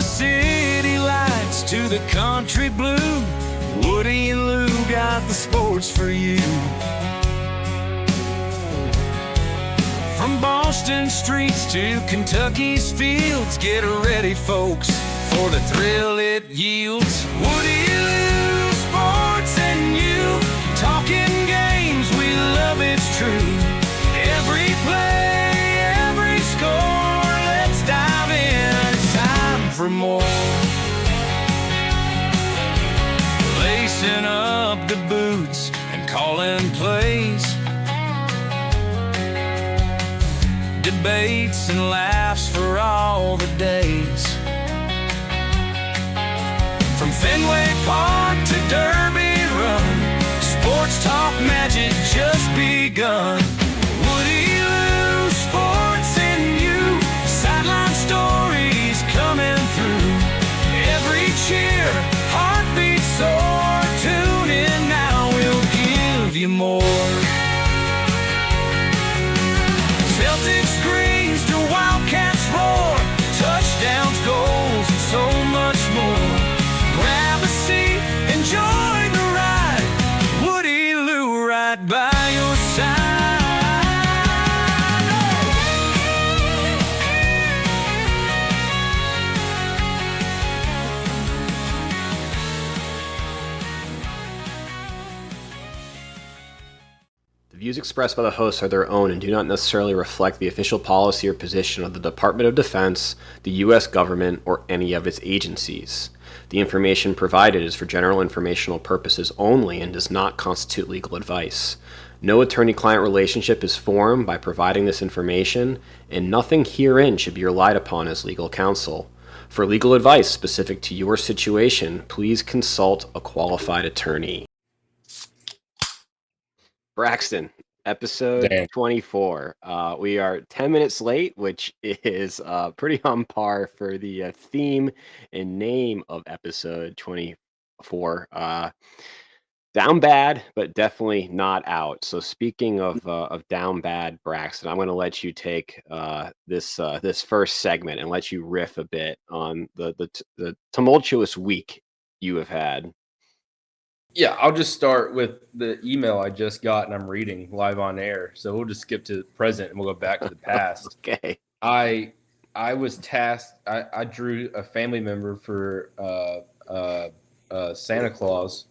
city lights to the country blue, Woody and Lou got the sports for you. From Boston streets to Kentucky's fields, get ready, folks, for the thrill it yields. Woody and Lou, sports and you, talking games, we love, it's true. Every play, every score, let's dive in, it's time for more. Lacing up the boots and calling plays, debates and laughs for all the days. From Fenway Park to Derby Run, sports talk magic just begun. Woody, Lou, sports and you, sideline stories coming through. Every cheer, heartbeat soar, tune in now, we'll give you more. Celtics screams to Wildcats roar, touchdowns, goals, and so much more. Grab a seat, enjoy the ride, Woody, Lou, right by your side. The views expressed by the hosts are their own and do not necessarily reflect the official policy or position of the Department of Defense, the U.S. government, or any of its agencies. The information provided is for general informational purposes only and does not constitute legal advice. No attorney-client relationship is formed by providing this information, and nothing herein should be relied upon as legal counsel. For legal advice specific to your situation, please consult a qualified attorney. Braxton, episode 24. We are 10 minutes late, which is pretty on par for the theme and name of episode 24. Down bad, but definitely not out. So speaking of down bad, Braxton, I'm going to let you take this first segment and let you riff a bit on the tumultuous week you have had. Yeah, I'll just start with the email I just got and I'm reading live on air. So we'll just skip to the present and we'll go back to the past. Okay. I was tasked. I drew a family member for Santa Claus,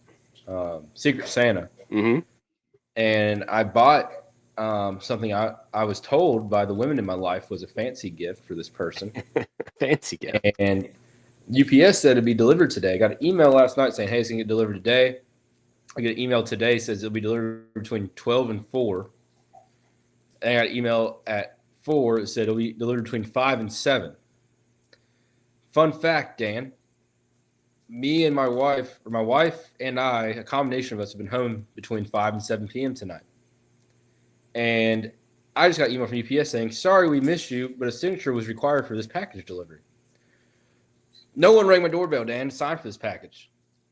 Secret Santa, and I bought something I was told by the women in my life was a fancy gift for this person. Fancy gift. And UPS said it'd be delivered today. I got an email last night saying, "Hey, it's gonna get delivered today." I get an email today says it'll be delivered between 12 and 4. And I got an email at 4 that said it'll be delivered between 5 and 7. Fun fact, Dan. Me and my wife and I, a combination of us, have been home between 5 and 7 p.m. tonight. And I just got an email from UPS saying, "Sorry we missed you, but a signature was required for this package delivery." No one rang my doorbell, Dan, to sign for this package.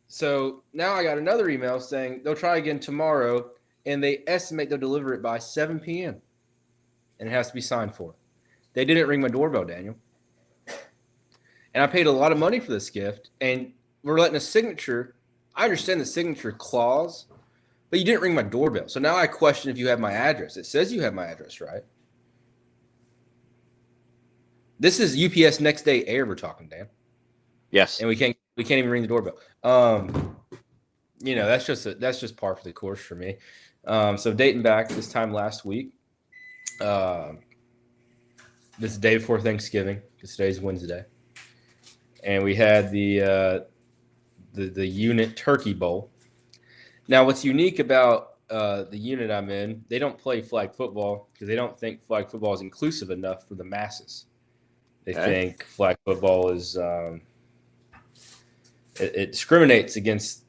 So now I got another email saying they'll try again tomorrow, and they estimate they'll deliver it by 7 p.m. And it has to be signed for. They didn't ring my doorbell, Daniel. And I paid a lot of money for this gift, and we're letting a signature. I understand the signature clause, but you didn't ring my doorbell. So now I question if you have my address. It says you have my address, right? This is UPS next day air we're talking, Dan. Yes. And we can't even ring the doorbell. That's just par for the course for me. So dating back this time last week, this is the day before Thanksgiving, because today's Wednesday, and we had the unit turkey bowl. Now, what's unique about the unit I'm in, they don't play flag football because they don't think flag football is inclusive enough for the masses. They think flag football is it discriminates against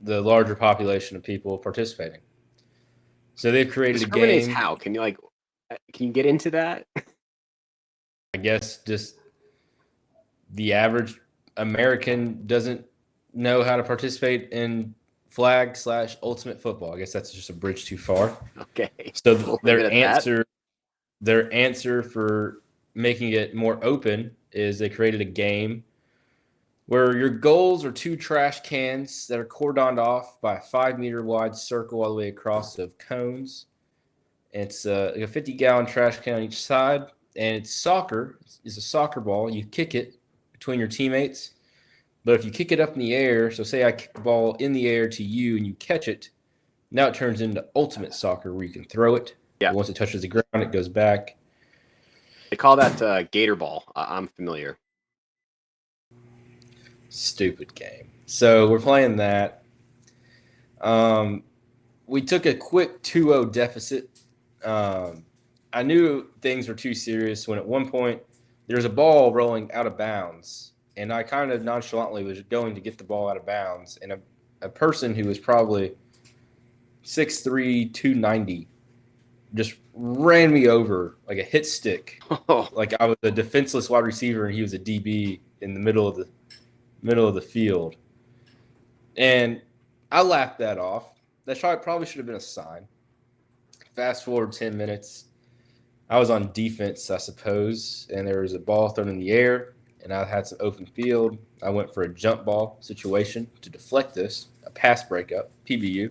the larger population of people participating. So they've created a game. How? Can you get into that? I guess just the average American doesn't know how to participate in flag/ultimate football. I guess that's just a bridge too far. Okay. So their answer for making it more open is they created a game where your goals are 2 trash cans that are cordoned off by a 5-meter wide circle all the way across of cones. It's like a 50-gallon trash can on each side, and it's soccer. It's a soccer ball. You kick it between your teammates, but if you kick it up in the air, so say I kick the ball in the air to you and you catch it, now it turns into ultimate soccer where you can throw it. Yeah. Once it touches the ground, it goes back. They call that gator ball. I'm familiar. Stupid game. So we're playing that. We took a quick 2-0 deficit. I knew things were too serious when at one point there's a ball rolling out of bounds, and I kind of nonchalantly was going to get the ball out of bounds, and a person who was probably 6'3", 290 just ran me over like a hit stick. Like I was a defenseless wide receiver and he was a DB in the middle of the field. And I laughed that off. That probably should have been a sign. Fast forward 10 minutes. I was on defense, I suppose, and there was a ball thrown in the air, and I had some open field. I went for a jump ball situation to deflect this, a pass breakup, PBU.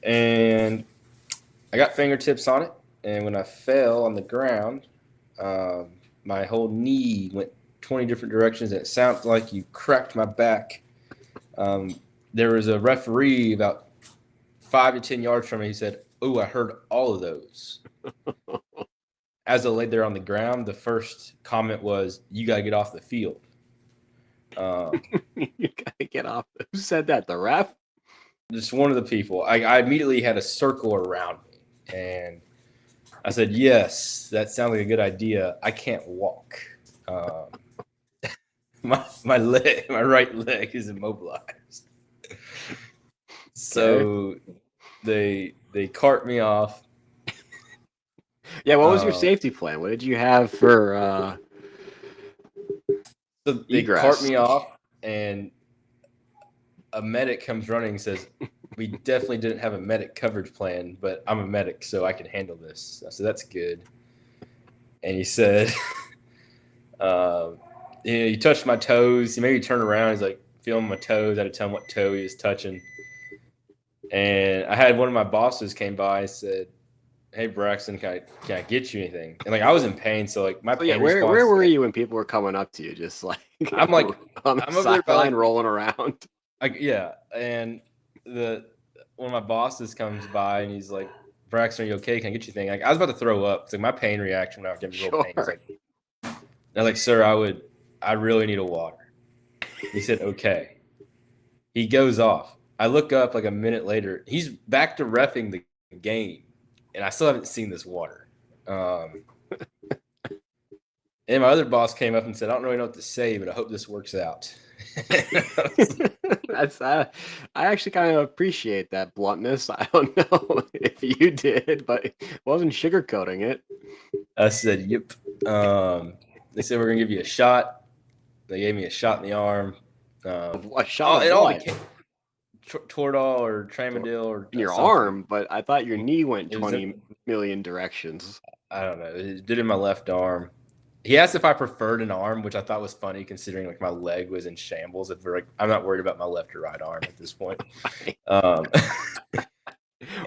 And I got fingertips on it, and when I fell on the ground, my whole knee went 20 different directions, and it sounded like you cracked my back. There was a referee about 5 to 10 yards from me. He said, "Oh, I heard all of those." As I laid there on the ground, the first comment was, "You got to get off the field." You gotta get off. Who said that? The ref? Just one of the people. I immediately had a circle around me, and I said, "Yes, that sounds like a good idea. I can't walk. My right leg is immobilized." So they cart me off. Yeah, what was your safety plan? What did you have for So they cart me off, and a medic comes running and says, "We definitely didn't have a medic coverage plan, but I'm a medic, so I can handle this." I said, "That's good." And he said, he touched my toes. He made me turn around. He's like feeling my toes. I had to tell him what toe he was touching. And I had one of my bosses came by and said, "Hey, Braxton, can I get you anything?" And like I was in pain, so like my pain where were you when people were coming up to you? Just like I'm like on the sideline rolling around. And one of my bosses comes by and he's like, "Braxton, are you okay? Can I get you anything?" Like I was about to throw up. It's like my pain reaction when I was getting real pain. It's like, and I was like, "Sir, I really need a water." He said, "Okay." He goes off. I look up like a minute later. He's back to reffing the game, and I still haven't seen this water. And my other boss came up and said, "I don't really know what to say, but I hope this works out." I actually kind of appreciate that bluntness. I don't know if you did, but it wasn't sugarcoating it. I said, "Yep." They said, "We're gonna give you a shot." They gave me a shot in the arm. A shot it all became Toradol or Tramadol or in your something. arm, but I thought your knee went 20 million directions. I don't know. It did in my left arm. He asked if I preferred an arm, which I thought was funny considering like my leg was in shambles. I'm not worried about my left or right arm at this point.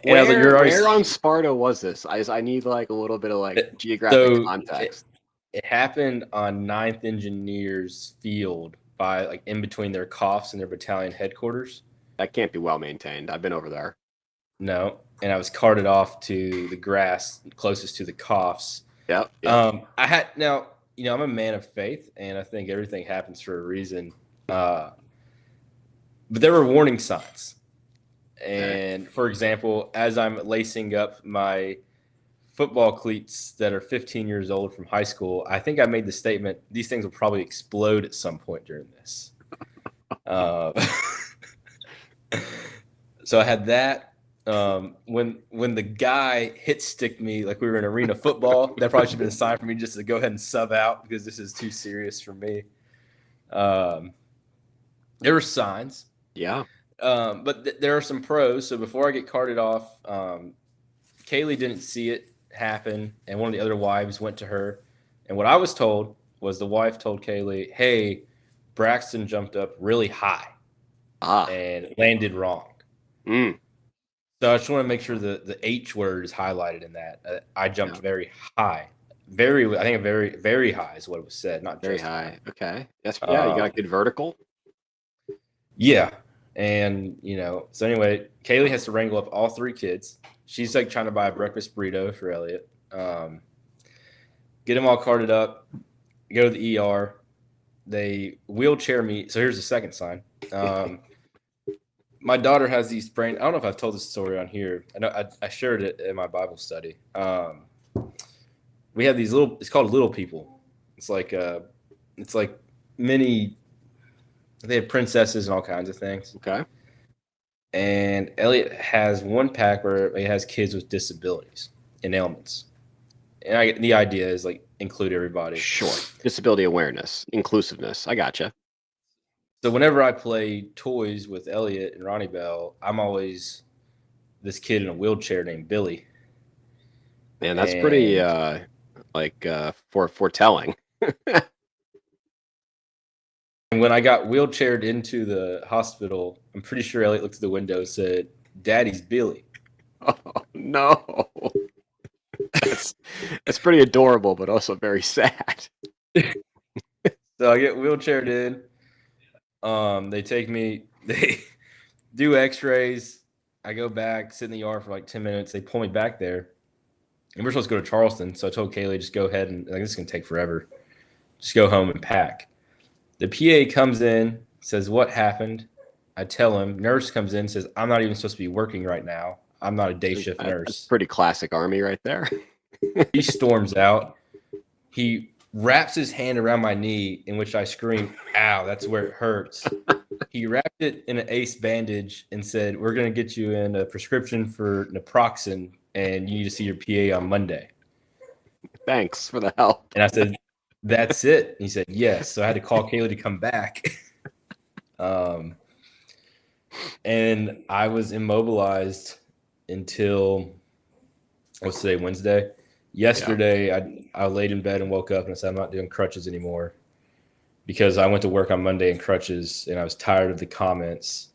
Where on Sparta was this? I need like a little bit of like geographic context. It happened on 9th Engineers Field by like in between their COFs and their battalion headquarters. That can't be well maintained. I've been over there. No, and I was carted off to the grass closest to the COFs. Yep. I'm a man of faith, and I think everything happens for a reason. But there were warning signs. And for example, as I'm lacing up my football cleats that are 15 years old from high school, I think I made the statement, these things will probably explode at some point during this. So I had that. When the guy hit sticked me like we were in arena football, that probably should have been a sign for me just to go ahead and sub out because this is too serious for me. There were signs. Yeah. But there are some pros. So before I get carted off, Kaylee didn't see it happen, and one of the other wives went to her. And what I was told was the wife told Kaylee, "Hey, Braxton jumped up really high and landed wrong. So I just want to make sure the H word is highlighted in that. I jumped very high. I think very, very high is what it was said, not Very just high. Okay. Yes. Yeah, you got a good vertical. Yeah. And, so anyway, Kaylee has to wrangle up all 3 kids. She's like trying to buy a breakfast burrito for Elliot. Get them all carted up, go to the ER. They wheelchair me. So here's the second sign. My daughter has these brain. I don't know if I've told this story on here. I know I shared it in my Bible study. We have these it's called little people. It's like mini. They have princesses and all kinds of things. Okay. And Elliot has one pack where he has kids with disabilities and ailments. And the idea is like include everybody. Sure. Disability awareness, inclusiveness. I gotcha. So whenever I play toys with Elliot and Ronnie Bell, I'm always this kid in a wheelchair named Billy. Man, that's pretty foretelling. And when I got wheelchaired into the hospital, I'm pretty sure Elliot looked at the window and said, "Daddy's Billy." Oh no. That's pretty adorable, but also very sad. So I get wheelchaired in. They take me, they do x-rays. I go back, sit in the ER for like 10 minutes. They pull me back there. And we're supposed to go to Charleston. So I told Kaylee, just go ahead and this is going to take forever. Just go home and pack. The PA comes in, says, "What happened?" I tell him. Nurse comes in, says, "I'm not even supposed to be working right now. I'm not a day shift nurse." That's pretty classic Army right there. He storms out. He wraps his hand around my knee, in which I scream, "Ow, that's where it hurts." He wrapped it in an ace bandage and said, "We're going to get you in a prescription for naproxen, and you need to see your PA on Monday." Thanks for the help. And I said, "That's it?" And he said, "Yes." So I had to call Kaylee to come back. And I was immobilized until, what's today, Wednesday? Yesterday, I laid in bed and woke up and I said, "I'm not doing crutches anymore," because I went to work on Monday in crutches and I was tired of the comments.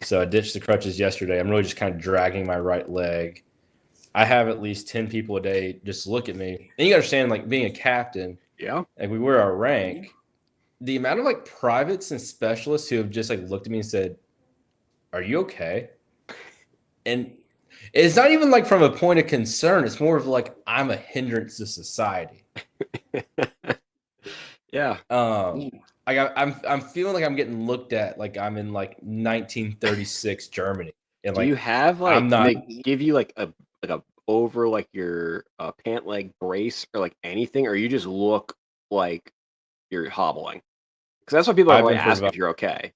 So I ditched the crutches yesterday. I'm really just kind of dragging my right leg. I have at least 10 people a day just look at me. And you understand, like being a captain, like we wear our rank, the amount of like privates and specialists who have just like looked at me and said, "Are you okay?" And it's not even like from a point of concern. It's more of like I'm a hindrance to society. Yeah. I'm feeling like I'm getting looked at like I'm in like 1936 Germany. And do like, you have like I'm not, they give you like a over like your pant leg brace or like anything, or you just look like you're hobbling? Because that's what people are ask if you're okay.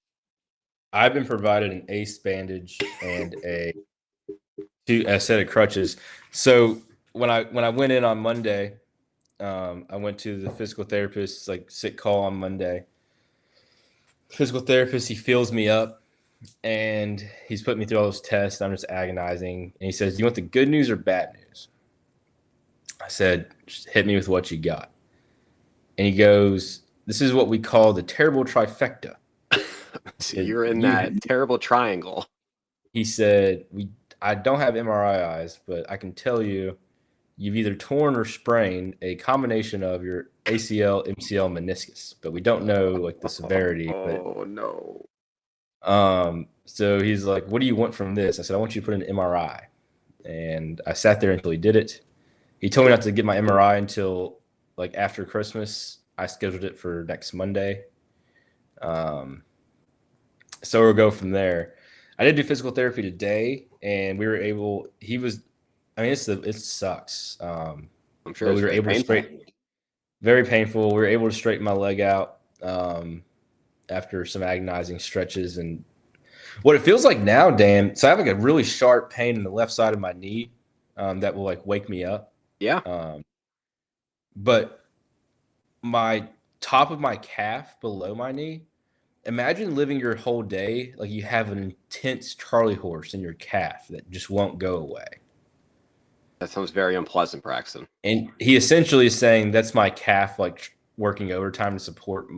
I've been provided an ace bandage and a set of crutches. So when I went in on Monday, I went to the physical therapist, like sick call on Monday. Physical therapist, he fills me up and he's put me through all those tests. I'm just agonizing. And he says, "Do you want the good news or bad news?" I said, "Just hit me with what you got." And he goes, "This is what we call the terrible trifecta." So you're in that terrible triangle. He said, I don't have MRI eyes, but I can tell you you've either torn or sprained a combination of your ACL, MCL, meniscus, but we don't know like the severity. Oh no. So he's like, "What do you want from this?" I said, "I want you to put in an MRI." And I sat there until he did it. He told me not to get my MRI until like after Christmas. I scheduled it for next Monday. So we'll go from there. I did do physical therapy today, and we were able. It sucks. I'm sure. But we were able to very painful. We were able to straighten my leg out after some agonizing stretches, and what it feels like now, Dan. So I have like a really sharp pain in the left side of my knee that will like wake me up. Yeah. But my top of my calf below my knee. Imagine living your whole day like you have an intense Charlie horse in your calf that just won't go away. That sounds very unpleasant, Braxton. And he essentially is saying that's my calf like working overtime to support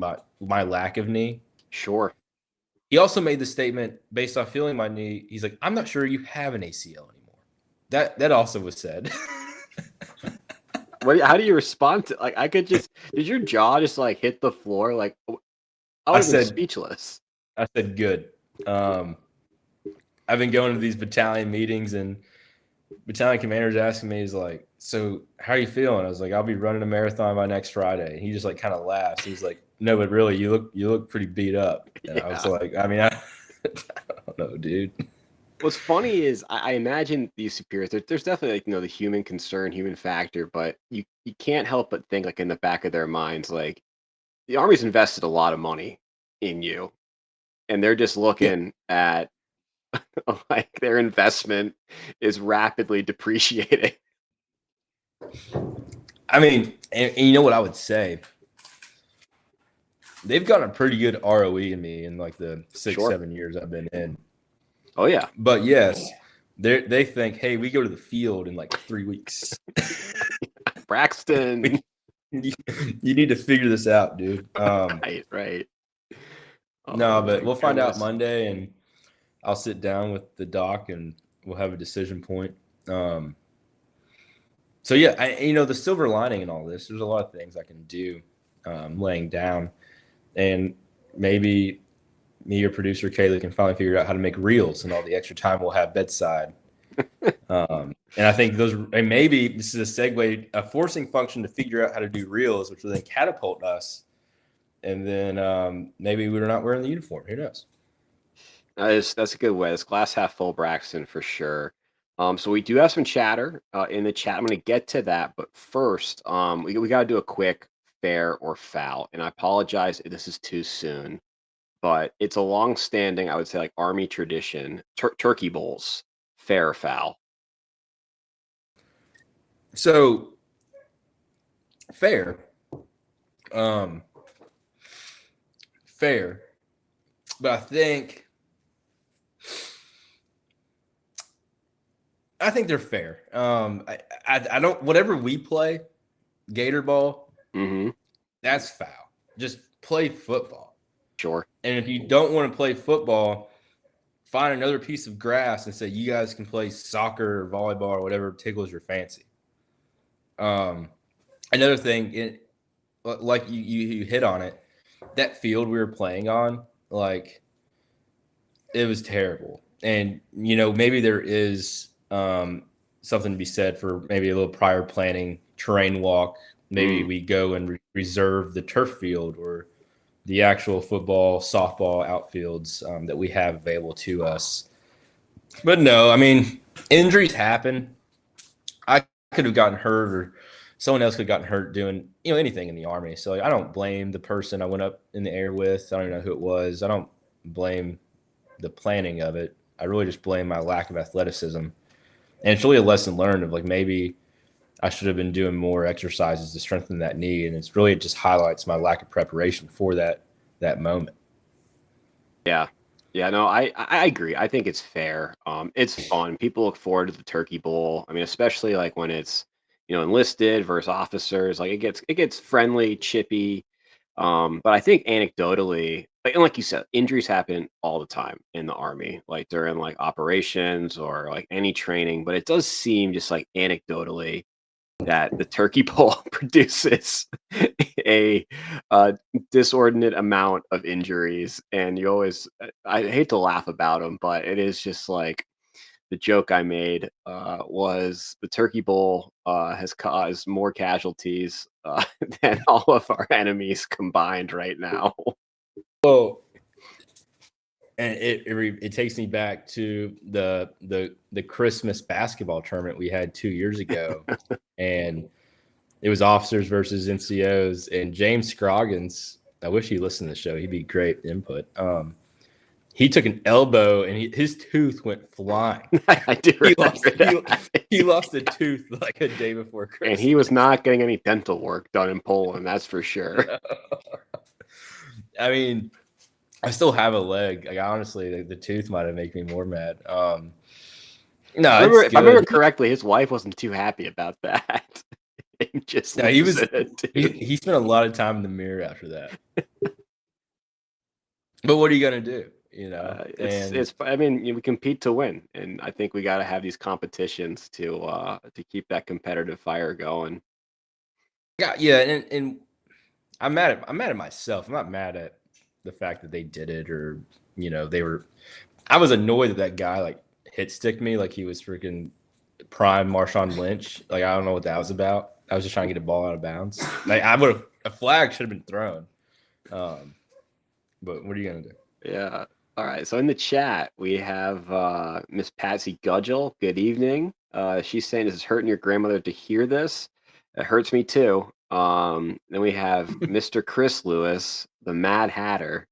my lack of knee. Sure. He also made the statement based off feeling my knee. He's like, I'm not sure you have an ACL anymore. That also was said. How do you respond to like? I could just did your jaw just like hit the floor? Like I would have been speechless. I said good. I've been going to these battalion meetings and battalion commander's asking me, he's like, so how are you feeling? I was like, I'll be running a marathon by next Friday. And he just like kind of laughs. He's like, no, but really, you look pretty beat up. And I was like, I mean, I don't know, dude. What's funny is I imagine these superiors. There's definitely like the human concern, human factor, but you can't help but think like in the back of their minds, like the Army's invested a lot of money in you, and they're just looking at like their investment is rapidly depreciating. I mean, and you know what I would say? They've gotten a pretty good ROE in me in like the 6-7 years I've been in. Oh yeah, but yes, they think, hey, we go to the field in like 3 weeks. Braxton, you need to figure this out, dude. Right. No, but we'll find out Monday, and I'll sit down with the doc, and we'll have a decision point. So yeah, the silver lining in all this, there's a lot of things I can do, laying down, and maybe me, your producer Kaylee, can finally figure out how to make reels and all the extra time we'll have bedside. And I think and maybe this is a segue, a forcing function to figure out how to do reels, which will then catapult us. And then maybe we're not wearing the uniform. Who knows? That's a good way. It's glass half full, Braxton, for sure. So we do have some chatter in the chat. I'm going to get to that, but first, we got to do a quick fair or foul. And I apologize if this is too soon, but it's a long-standing, I would say, like Army tradition. Turkey bowls, fair or foul? So fair. Fair. But I think they're fair. I don't, whatever we play, Gator ball, that's foul. Just play football. Sure. And if you don't want to play football, find another piece of grass and say you guys can play soccer or volleyball or whatever tickles your fancy. Another thing, like you hit on it, that field we were playing on, like, it was terrible. And, maybe there is something to be said for maybe a little prior planning, terrain walk. Maybe we go and reserve the turf field or the actual football, softball outfields that we have available to us. But no, I mean, injuries happen. I could have gotten hurt, or someone else could have gotten hurt doing, anything in the Army. So I don't blame the person I went up in the air with. I don't even know who it was. I don't blame the planning of it. I really just blame my lack of athleticism. And it's really a lesson learned of, like, maybe I should have been doing more exercises to strengthen that knee. And it just highlights my lack of preparation for that moment. Yeah. Yeah, no, I agree. I think it's fair. It's fun. People look forward to the Turkey Bowl. I mean, especially like when it's, enlisted versus officers, like it gets friendly, chippy. But I think anecdotally, like you said, injuries happen all the time in the Army, like during like operations or like any training. But it does seem just like anecdotally that the Turkey Bowl produces a disordinate amount of injuries, and I hate to laugh about them, but it is just like the joke I made was the Turkey Bowl has caused more casualties than all of our enemies combined right now. Well, and it takes me back to the Christmas basketball tournament we had 2 years ago, and it was officers versus NCOs, and James Scroggins, I wish he listened to the show. He'd be great input. He took an elbow and his tooth went flying. I do remember he lost a tooth like a day before Christmas. And he was not getting any dental work done in Poland, that's for sure. I mean, I still have a leg. Like, honestly, the tooth might have made me more mad. No, if I remember correctly, his wife wasn't too happy about that. He spent a lot of time in the mirror after that. But what are you gonna do? You know, It's. I mean, we compete to win, and I think we got to have these competitions to keep that competitive fire going. yeah, and I'm mad at myself. I'm not mad at the fact that they did it, or they were. I was annoyed that guy like hit sticked me like he was freaking prime Marshawn Lynch. Like I don't know what that was about. I was just trying to get a ball out of bounds. Like a flag should have been thrown. But what are you gonna do? Yeah. All right. So in the chat, we have Miss Patsy Gudgel. Good evening. She's saying, "This is hurting your grandmother to hear this. It hurts me too." Then we have Mr. Chris Lewis, the Mad Hatter.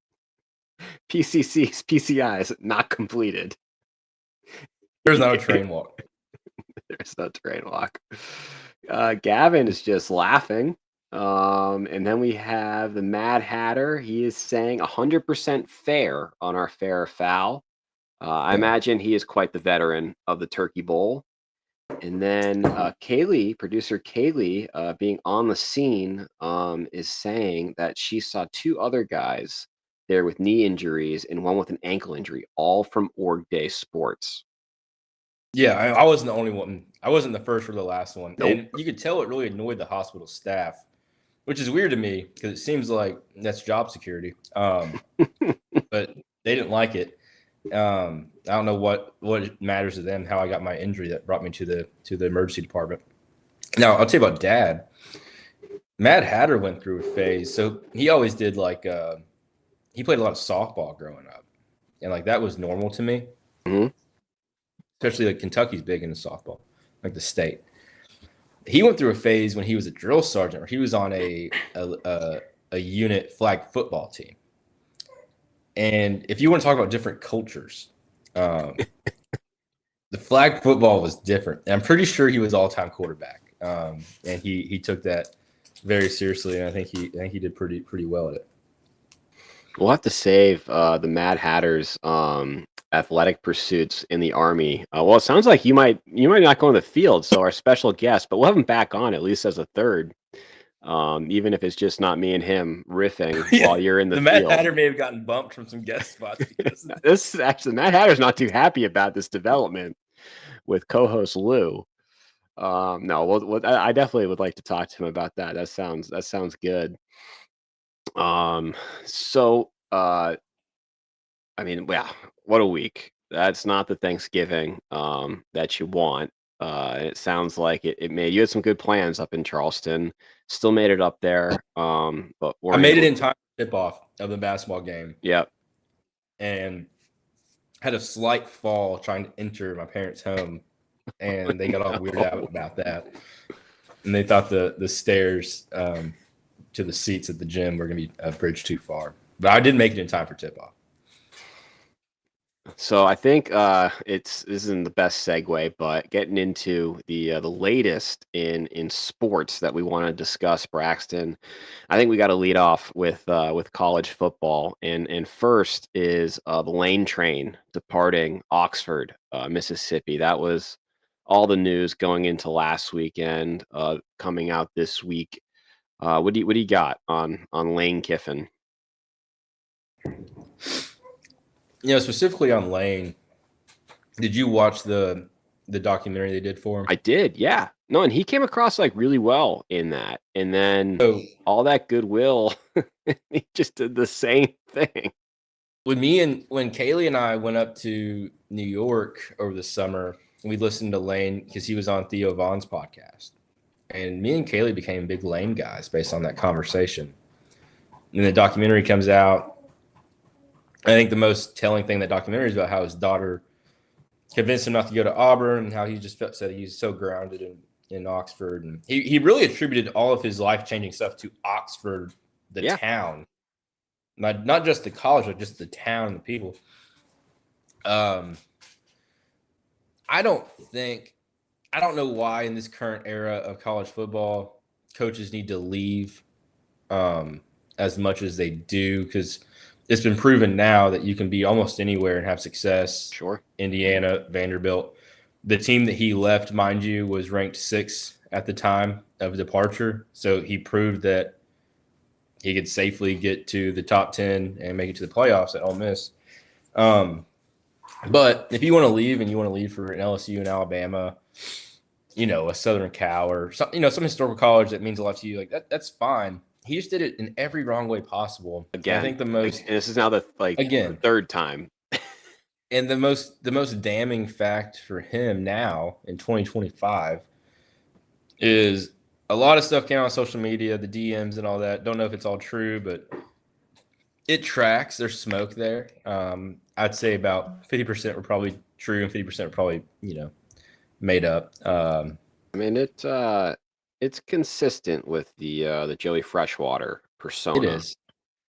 PCC's PCIs not completed. There's not a train walk. There's no train walk. Gavin is just laughing. And then we have the Mad Hatter. He is saying 100% fair on our fair or foul. I imagine he is quite the veteran of the Turkey Bowl. And then Kaylee, producer Kaylee, being on the scene, is saying that she saw two other guys there with knee injuries and one with an ankle injury, all from Org Day Sports. Yeah, I wasn't the only one. I wasn't the first or the last one. Nope. And you could tell it really annoyed the hospital staff, which is weird to me because it seems like that's job security. But they didn't like it. I don't know what matters to them, how I got my injury that brought me to the emergency department. Now, I'll tell you about Dad. Mad Hatter went through a phase. So he always did he played a lot of softball growing up. And like that was normal to me. Mm-hmm. Especially like Kentucky's big into softball, like the state. He went through a phase when he was a drill sergeant, where he was on a unit flag football team. And if you want to talk about different cultures, the flag football was different. And I'm pretty sure he was all-time quarterback, and he took that very seriously, and I think he did pretty well at it. We'll have to save the Mad Hatter's athletic pursuits in the Army. Well, it sounds like you might not go on the field, so our special guest, but we'll have him back on at least as a third, even if it's just not me and him riffing while you're in the field. Mad Hatter may have gotten bumped from some guest spots. This actually, Mad Hatter's not too happy about this development with co-host Lou. No, I definitely would like to talk to him about that. That sounds good. I mean, wow, what a week. That's not the Thanksgiving that you want. It sounds like it made you had some good plans up in Charleston. Still made it up there. But I made it in time for tip-off of the basketball game. Yep. And had a slight fall trying to enter my parents' home, and they got all weirded out about that. And they thought the stairs to the seats at the gym were going to be a bridge too far. But I did make it in time for tip-off. So I think this isn't the best segue, but getting into the latest in sports that we want to discuss, Braxton. I think we got to lead off with college football, and first is the Lane train departing Oxford, Mississippi. That was all the news going into last weekend, coming out this week. What do you got on Lane Kiffin? Specifically on Lane, did you watch the documentary they did for him? I did, yeah. No, and he came across like really well in that. And then all that goodwill, he just did the same thing. When Kaylee and I went up to New York over the summer, we listened to Lane because he was on Theo Vaughn's podcast. And me and Kaylee became big Lane guys based on that conversation. And the documentary comes out. I think the most telling thing in that documentary is about how his daughter convinced him not to go to Auburn, and how he just said he's so grounded in Oxford. And he really attributed all of his life-changing stuff to Oxford, the town. Not just the college, but just the town and the people. I don't know why in this current era of college football, coaches need to leave as much as they do, because it's been proven now that you can be almost anywhere and have success. Sure. Indiana, Vanderbilt. The team that he left, mind you, was ranked 6th at the time of departure. So he proved that he could safely get to the top 10 and make it to the playoffs at Ole Miss. But if you want to leave and you want to leave for an LSU and Alabama, a Southern Cal or some historical college that means a lot to you, like that's fine. He just did it in every wrong way possible. Again, I think the most, and this is now the third time. and the most damning fact for him now in 2025 is a lot of stuff came out on social media, the DMs and all that. Don't know if it's all true, but it tracks. There's smoke there. I'd say about 50% were probably true and 50% were probably, made up. I mean, it's consistent with the Joey Freshwater persona. It is.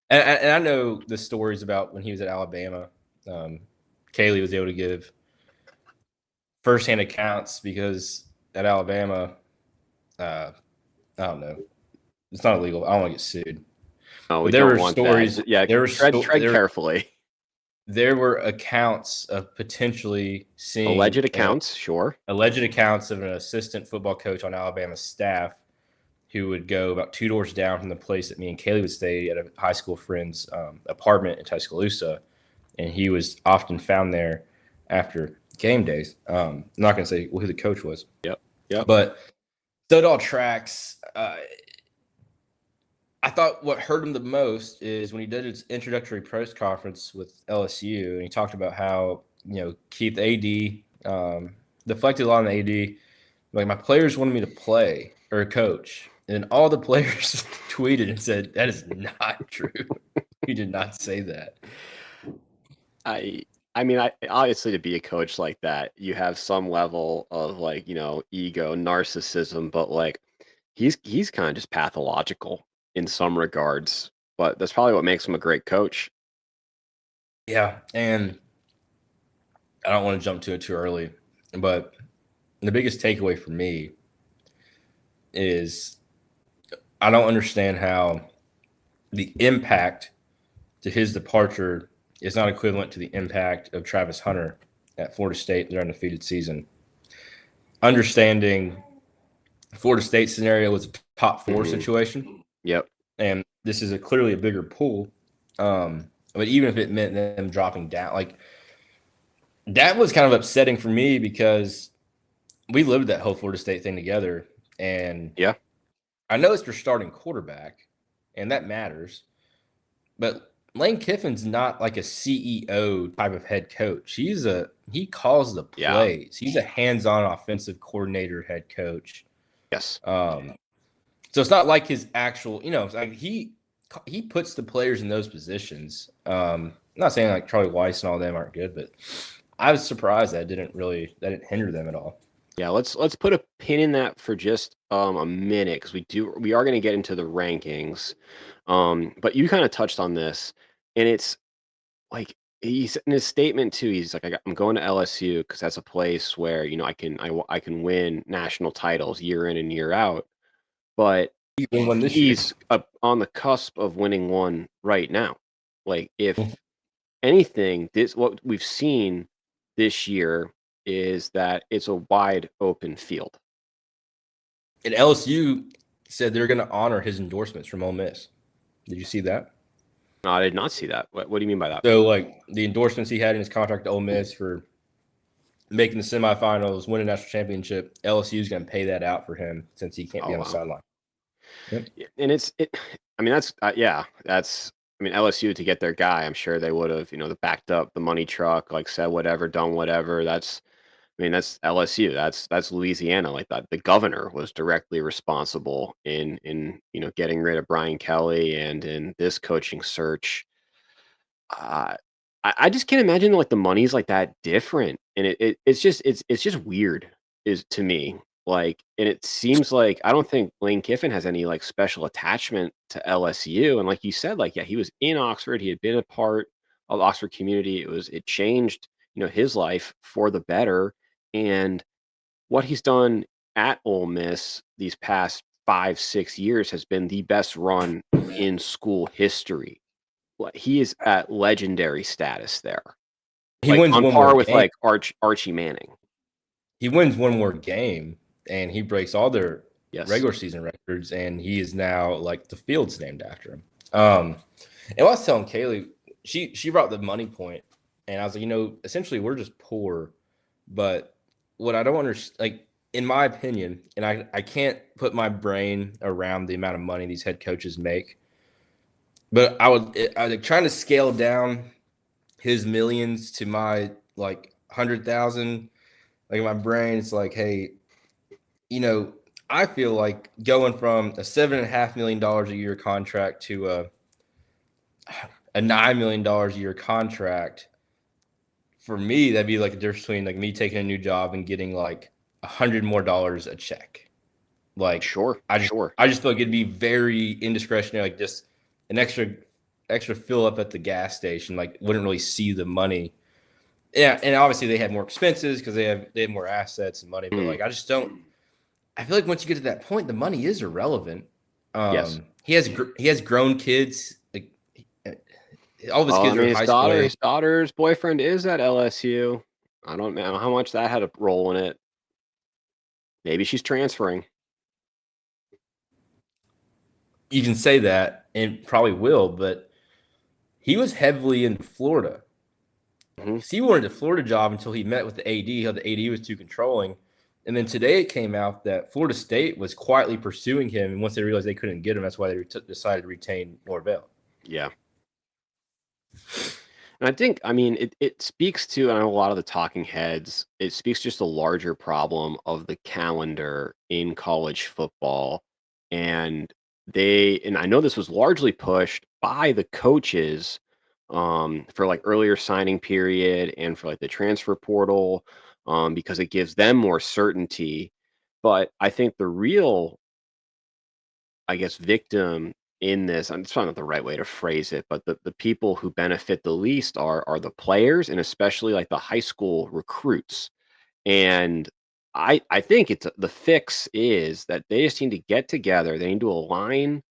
And I know the stories about when he was at Alabama. Kaylee was able to give firsthand accounts because at Alabama, I don't know. It's not illegal. I don't want to get sued. Oh, we there don't were want stories. That. Yeah, tread carefully. There were accounts of potentially seeing alleged accounts of an assistant football coach on Alabama's staff who would go about 2 doors down from the place that me and Kaylee would stay at a high school friend's apartment in Tuscaloosa, and he was often found there after game days. I'm not going to say who the coach was. Yep. But so it all tracks. I thought what hurt him the most is when he did his introductory press conference with LSU, and he talked about how, Keith AD deflected a lot on the AD. Like, my players wanted me to play or coach. And all the players tweeted and said, that is not true. He did not say that. I mean, obviously to be a coach like that, you have some level of ego, narcissism, but he's kind of just pathological in some regards, but that's probably what makes him a great coach. Yeah, and I don't want to jump to it too early, but the biggest takeaway for me is I don't understand how the impact to his departure is not equivalent to the impact of Travis Hunter at Florida State in their undefeated season. Understanding Florida State scenario was a top 4 situation. Yep. And this is clearly a bigger pool. But even if it meant them dropping down, that was kind of upsetting for me because we lived that whole Florida State thing together. And yeah, I know it's your starting quarterback, and that matters. But Lane Kiffin's not like a CEO type of head coach. He calls the plays. Yeah. He's a hands-on offensive coordinator head coach. Yes. So it's not like his actual, he puts the players in those positions. I'm not saying Charlie Weiss and all them aren't good, but I was surprised that didn't hinder them at all. Yeah, let's put a pin in that for just a minute because we are going to get into the rankings. But you kind of touched on this, and it's like he's in his statement too. He's like, I'm going to LSU because that's a place where I can win national titles year in and year out. But he's on the cusp of winning one right now. If anything, what we've seen this year is that it's a wide open field. And LSU said they're going to honor his endorsements from Ole Miss. Did you see that? No, I did not see that. What do you mean by that? So, the endorsements he had in his contract to Ole Miss for making the semifinals, winning a national championship, LSU is going to pay that out for him since he can't be on the sideline. Yep. And LSU to get their guy, I'm sure they would have, backed up the money truck, said whatever, done whatever. That's LSU. That's Louisiana. That the governor was directly responsible in getting rid of Brian Kelly and in this coaching search. I just can't imagine the money's that different, and it's just weird to me. And it seems I don't think Lane Kiffin has any special attachment to LSU. And like you said, he was in Oxford. He had been a part of the Oxford community. It changed, his life for the better. And what he's done at Ole Miss these past 5-6 years has been the best run in school history. He is at legendary status there. He wins on one par more with game. Archie Manning. He wins one more game. And he breaks all their yes. regular season records, and he is now the field's named after him. And I was telling Kaylee, she brought the money point, and I was like, essentially we're just poor, but what I don't understand, like in my opinion, and I can't put my brain around the amount of money these head coaches make, but I was like trying to scale down his millions to my like 100,000. Like in my brain, it's like, hey, I feel like going from a $7.5 million a year contract to a $9 million a year contract, for me, that'd be like a difference between like me taking a new job and getting like $100 more a check. Like Sure. I just feel like it'd be very indiscretionary, like just an extra fill up at the gas station, like wouldn't really see the money. Yeah, and obviously they have more expenses because they have more assets and money, but like I just don't. I feel like once you get to that point, the money is irrelevant. Yes. He has grown kids. Like all of his Well, I kids are mean, in high school. his daughter's boyfriend is at LSU. I don't know how much that had a role in it. Maybe she's transferring. You can say that, and probably will, but he was heavily in Florida. Hmm. He wanted a Florida job until he met with the AD. How the AD was too controlling, and then today it came out that Florida State was quietly pursuing him, and once they realized they couldn't get him, that's why they decided to retain Norvell. Yeah. And I think, I mean, it speaks to, I know a lot of the talking heads, it speaks just a larger problem of the calendar in college football. And and I know this was largely pushed by the coaches for like earlier signing period and for like the transfer portal because it gives them more certainty. But I think the real, I guess, victim in this, and it's probably not the right way to phrase it, but the people who benefit the least are the players and especially like the high school recruits. And I think it's the fix is that they just need to get together. They need to align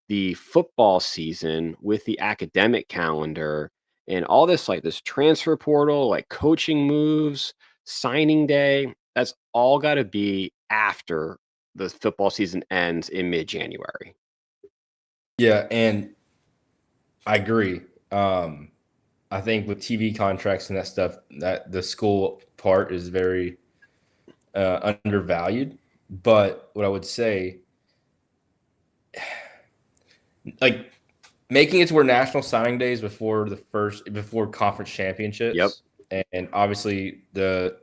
the football season with the academic calendar and all this like this transfer portal, like coaching moves, signing day. That's all got to be after the football season ends in mid-January. Yeah, and I agree. I think with TV contracts and that stuff, that the school part is very undervalued. But what I would say, like making it to where national signing days before conference Yep. championships, and obviously the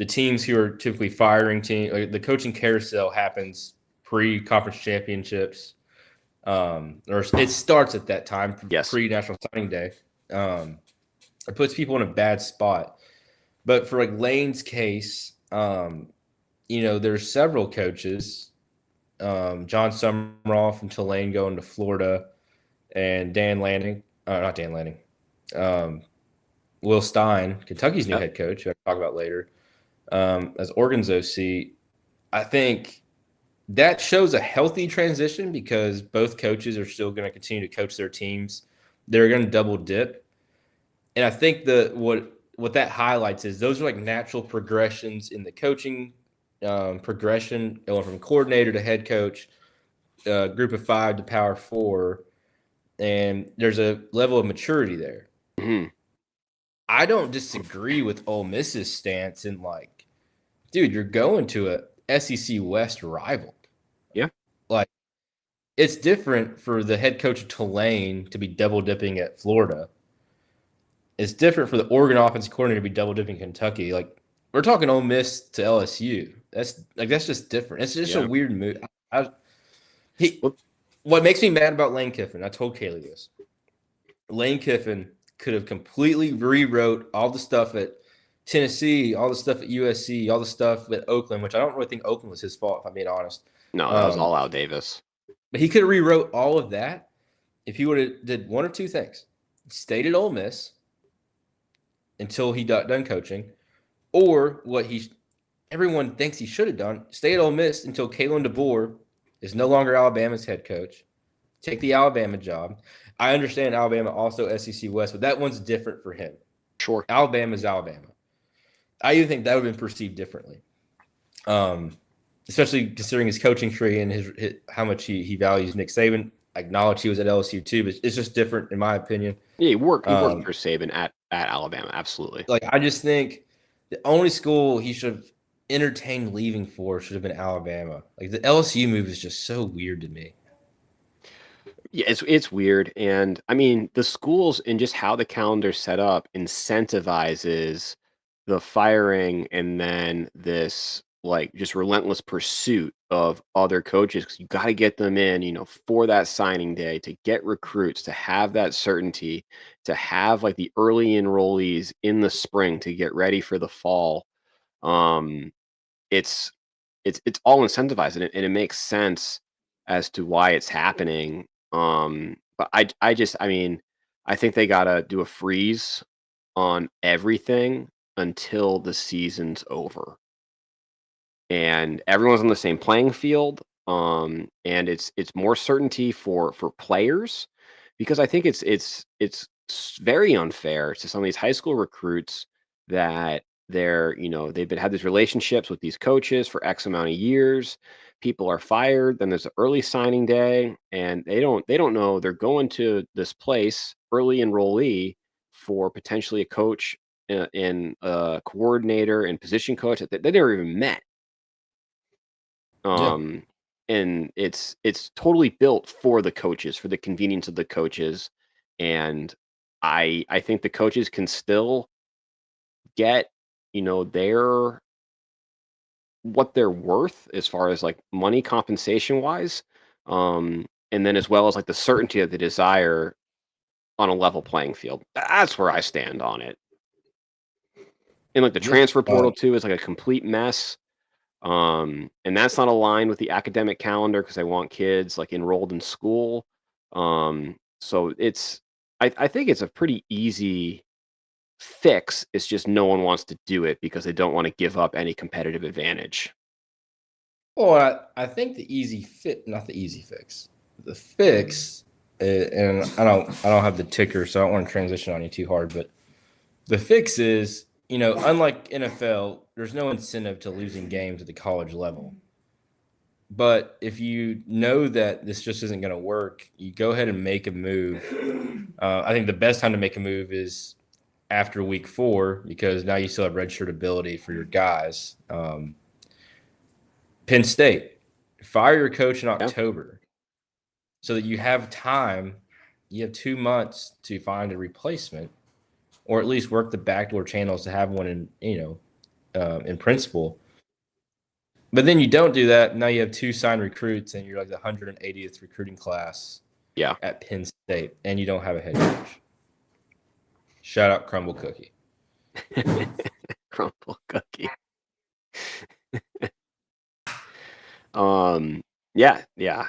teams who are typically firing like the coaching carousel happens pre-conference championships, or it starts at that time Yes. pre-national signing day. It puts people in a bad spot. But for like Lane's case, there's several coaches, John Summerall from Tulane going to Florida, and not Dan Lanning, Will Stein, Kentucky's new Yep. head coach, who I'll talk about later, as Oregon's OC. I think that shows a healthy transition because both coaches are still going to continue to coach their teams. They're going to double dip. And I think what that highlights is those are like natural progressions in the coaching progression, going from coordinator to head coach, group of 5 to power 4. And there's a level of maturity there. Mm-hmm. I don't disagree with Ole Miss's stance in like, dude, you're going to a SEC West rival. Yeah. Like, it's different for the head coach of Tulane to be double dipping at Florida. It's different for the Oregon offensive coordinator to be double dipping Kentucky. Like, we're talking Ole Miss to LSU. That's just different. It's just a weird move. What makes me mad about Lane Kiffin, I told Kaylee this. Lane Kiffin could have completely rewrote all the stuff at Tennessee, all the stuff at USC, all the stuff at Oakland, which I don't really think Oakland was his fault, if I'm being honest. No, that was all Al Davis. But he could have rewrote all of that if he would have did one or two things. Stayed at Ole Miss until he got done coaching, or what everyone thinks he should have done, stay at Ole Miss until Kalen DeBoer is no longer Alabama's head coach. Take the Alabama job. I understand Alabama also SEC West, but that one's different for him. Sure. Alabama's Alabama. I even think that would have been perceived differently, especially considering his coaching tree and his how much he values Nick Saban. acknowledge he was at LSU too, but it's just different in my opinion. Yeah, he worked for Saban at Alabama, absolutely. Like I just think the only school he should have entertained leaving for should have been Alabama. Like the LSU move is just so weird to me. Yeah, it's weird, and I mean the schools and just how the calendar's set up incentivizes the firing and then this like just relentless pursuit of other coaches because you got to get them in, for that signing day to get recruits, to have that certainty, to have like the early enrollees in the spring to get ready for the fall. Um, it's it's all incentivized and it makes sense as to why it's happening. But I mean, I think they gotta do a freeze on everything until the season's over and everyone's on the same playing field. And it's more certainty for players because I think it's very unfair to some of these high school recruits that they've been had these relationships with these coaches for X amount of years. People are fired, then there's an early signing day, and they don't know they're going to this place early enrollee for potentially a coach and a coordinator and position coach that they never even met. Yeah. um, and it's totally built for the coaches, for the convenience of the coaches, and I think the coaches can still get, their what they're worth as far as, like, money compensation-wise, and then as well as, like, the certainty of the desire on a level playing field. That's where I stand on it. And, like, the Yeah. transfer portal too is, like, a complete mess. And that's not aligned with the academic calendar because I want kids like enrolled in school. So I think it's a pretty easy fix. It's just no one wants to do it because they don't want to give up any competitive advantage. Well, I think the easy fit, not the easy fix. The fix, and I don't have the ticker, so I don't want to transition on you too hard. But the fix is, unlike NFL, there's no incentive to losing games at the college level. But if you know that this just isn't going to work, you go ahead and make a move. I think the best time to make a move is after week 4 because now you still have redshirt ability for your guys. Penn State, fire your coach in Yeah. October so that you have time. You have 2 months to find a replacement, or at least work the backdoor channels to have one in principle. But then you don't do that. Now you have 2 signed recruits, and you're like the 180th recruiting class Yeah. at Penn State, and you don't have a head coach. Shout out Crumble Cookie. Crumple cookie. um, yeah, yeah.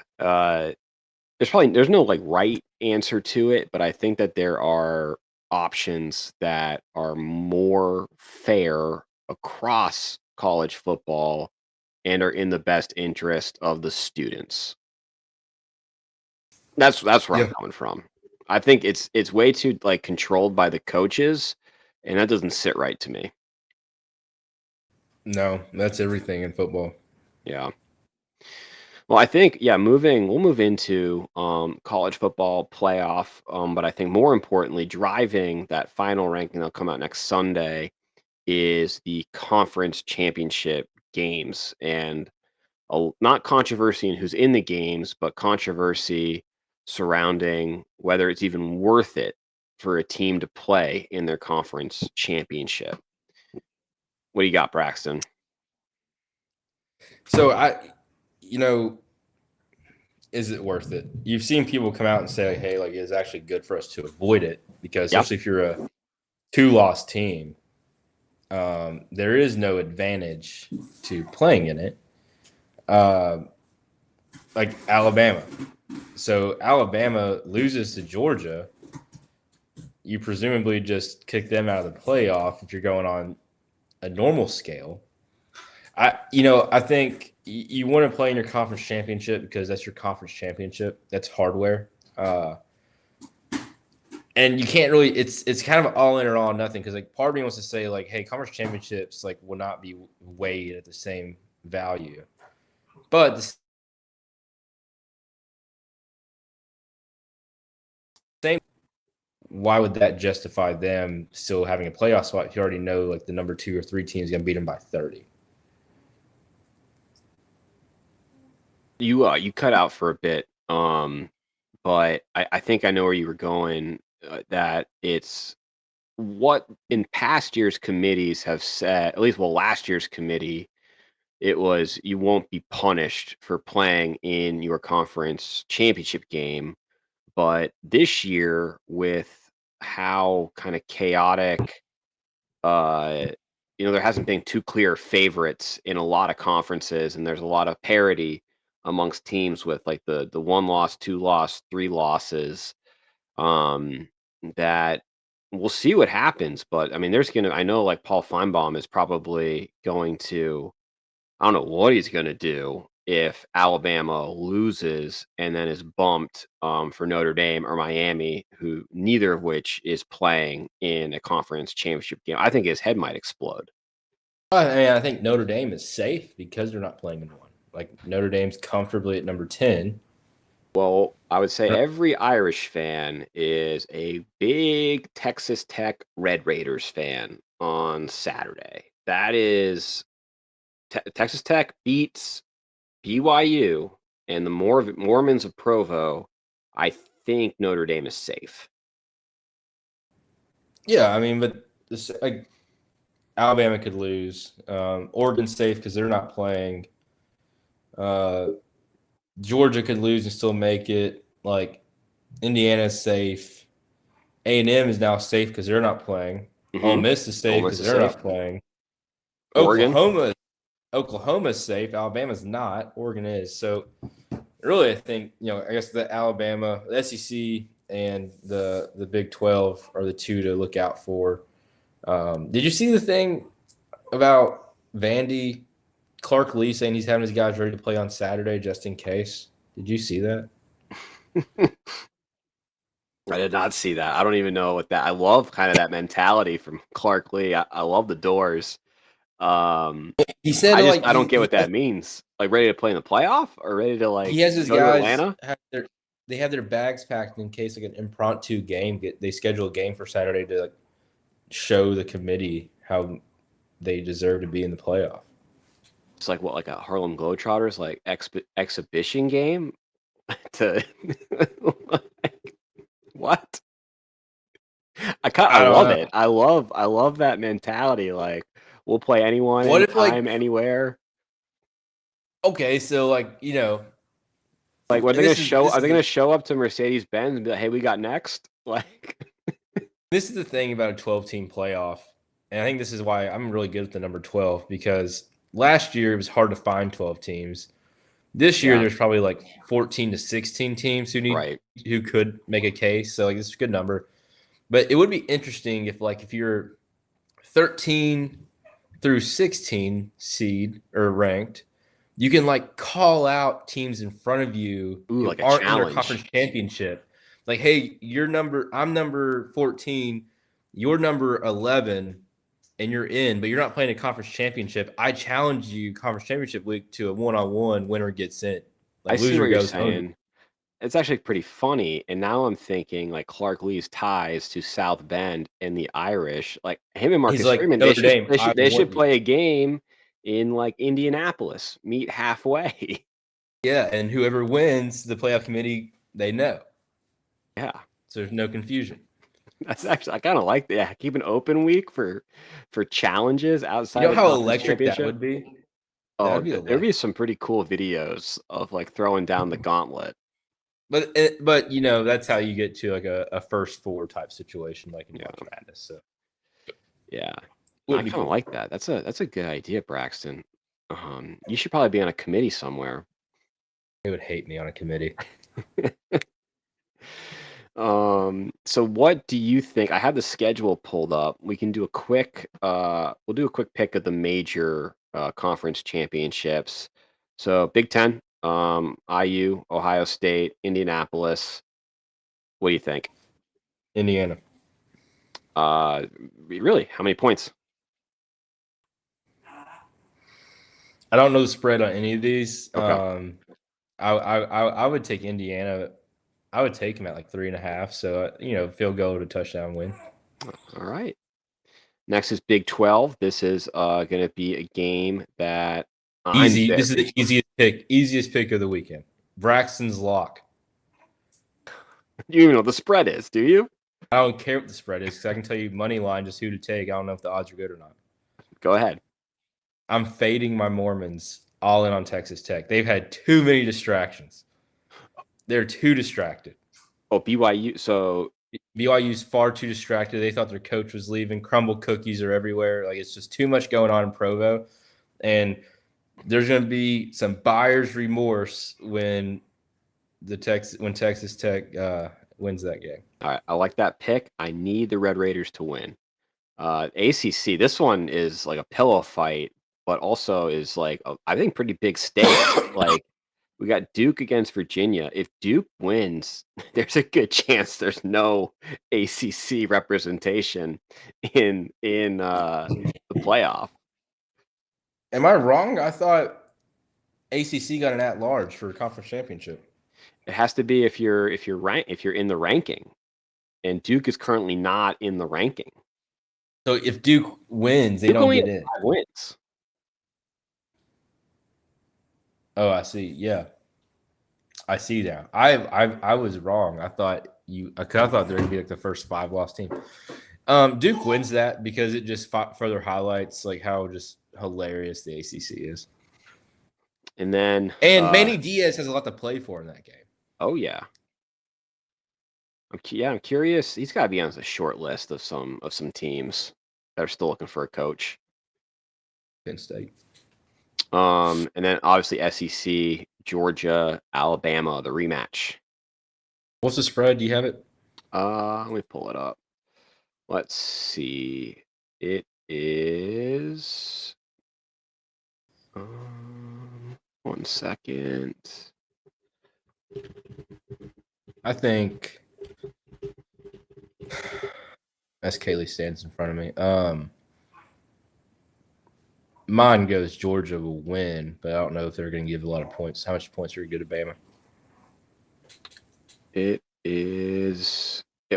There's no like right answer to it, but I think that there are options that are more fair across college football and are in the best interest of the students. That's where I'm Yeah. coming from. I think it's way too like controlled by the coaches, and that doesn't sit right to me. No, that's everything in football. Yeah. Well, I think we'll move into college football playoff, but I think more importantly, driving that final ranking that'll come out next Sunday is the conference championship games, and not controversy in who's in the games, but controversy surrounding whether it's even worth it for a team to play in their conference championship. What do you got, Braxton? So you know, is it worth it? You've seen people come out and say, like, hey, like it's actually good for us to avoid it because Yeah, especially if you're a 2-loss team, there is no advantage to playing in it. Like Alabama. So Alabama loses to Georgia. You presumably just kick them out of the playoff if you're going on a normal scale. I think you want to play in your conference championship because that's your conference championship. That's hardware. And you can't really it's kind of all in or all nothing because like part of me wants to say like, hey, conference championships like will not be weighed at the same value. But why would that justify them still having a playoff spot if you already know like the number 2 or 3 team is going to beat them by 30? You cut out for a bit, but I think I know where you were going. That it's what in past years committees have said. At least, well, last year's committee, it was you won't be punished for playing in your conference championship game. But this year, with how kind of chaotic, uh, there hasn't been two clear favorites in a lot of conferences, and there's a lot of parity amongst teams with like the one loss, two loss, three losses. Um, that we'll see what happens, but I mean, I know like Paul Feinbaum is probably going to I don't know what he's going to do if Alabama loses and then is bumped for Notre Dame or Miami, who neither of which is playing in a conference championship game. I think his head might explode. I think Notre Dame is safe because they're not playing in one. Like Notre Dame's comfortably at number 10. Well, I would say every Irish fan is a big Texas Tech Red Raiders fan on Saturday. That is Texas Tech beats BYU and the Mormons of Provo. I think Notre Dame is safe. Yeah, I mean, but this, like Alabama could lose. Oregon's safe because they're not playing. Georgia could lose and still make it. Like Indiana's safe. A&M is now safe because they're not playing. Ole Miss is Ole safe Miss because is they're safe. not playing. Oregon. Oklahoma's safe. Alabama's not. Oregon is. So really, I think I guess the Alabama, the SEC, and the Big 12 are the two to look out for. Did you see the thing about Vandy, Clark Lee saying he's having his guys ready to play on Saturday just in case? Did you see that? I did not see that. I don't even know what that. I love kind of that mentality from Clark Lee. I love the Doors. He said I don't get what that means. Like ready to play in the playoff or ready to like he has his go to guys Atlanta? they have their bags packed in case like an impromptu game. They schedule a game for Saturday to like show the committee how they deserve to be in the playoff. It's like what, like a Harlem Globetrotters like exhibition game to what? I I don't love know. it. I love that mentality. Like we'll play anyone, What if anytime, anywhere. okay, so Like, what are and they gonna this is show? this Are they is gonna show up to Mercedes Benz and be like, "Hey, we got next"? Like, this is the thing about a 12-team playoff. And I think this is why I'm really good at the number 12 because last year it was hard to find 12 teams. This year yeah, there's probably like 14 to 16 teams right. who could make a case. So like this is a good number. But it would be interesting if you're 13 through 16 seed or ranked, you can like call out teams in front of you Ooh, who like a aren't in their conference challenge. championship. Like, hey, I'm number 14, you're number 11, and you're in, but you're not playing a conference championship. I challenge you conference championship week to a one-on-one, winner gets in. I Like see loser what you're goes home. saying. It's actually pretty funny. And now I'm thinking like Clark Lee's ties to South Bend and the Irish, like him and He's Marcus like, Freeman, they Notre should Dame, they I should they should want you. play a game in like Indianapolis, meet halfway. Yeah, and whoever wins the playoff committee, they know. Yeah. So there's no confusion. That's actually I kind of like that. Yeah, keep an open week for challenges You outside know the how conference electric that championship. would be? That Oh, would be there'd be electric. some pretty cool videos of like throwing down the gauntlet. But that's how you get to like a first four type situation like in Yeah, March Madness. So yeah. No, I would be kind of cool. like that. That's a good idea, Braxton. You should probably be on a committee somewhere. They would hate me on a committee. So what do you think? I have the schedule pulled up. We can do a quick we'll do a quick pick of the major conference championships. So Big Ten, IU, Ohio State, Indianapolis. What do you think? Indiana. Really? How many points? I don't know the spread on any of these. Okay. I would take Indiana I would take him at like 3.5. So field goal to touchdown win. All right. Next is Big 12. This is going to be a game that Easy. This is the easiest pick of the weekend. Braxton's lock. You even know what the spread is, do you? I don't care what the spread is because I can tell you money line just who to take. I don't know if the odds are good or not. Go ahead. I'm fading my Mormons all in on Texas Tech. They've had too many distractions. They're too distracted. Oh, BYU. So BYU's far too distracted. They thought their coach was leaving. Crumble cookies are everywhere. Like, it's just too much going on in Provo. And there's going to be some buyer's remorse when Texas Tech wins that game. All right, I like that pick. I need the Red Raiders to win. ACC, this one is like a pillow fight, but also is like I think pretty big stakes. Like, we got Duke against Virginia. If Duke wins, there's a good chance there's no ACC representation in the playoff. Am I wrong? I thought ACC got an at-large for a conference championship. It has to be if you're in the ranking, and Duke is currently not in the ranking. So if Duke wins, they don't get in. 5 wins. Oh, I see. Yeah, I see now. I was wrong. I thought they were going to be like the first 5-loss team. Duke wins that because it just further highlights like how just hilarious the ACC is. And then Manny Diaz has a lot to play for in that game. Oh yeah. I'm curious. He's got to be on the short list of some teams that are still looking for a coach. Penn State. And then obviously SEC, Georgia, Alabama, the rematch. What's the spread? Do you have it? Let me pull it up. Let's see. It is 1 second. I think as Kaylee stands in front of me. Mine goes Georgia will win, but I don't know if they're going to give a lot of points. How much points are good at Bama? It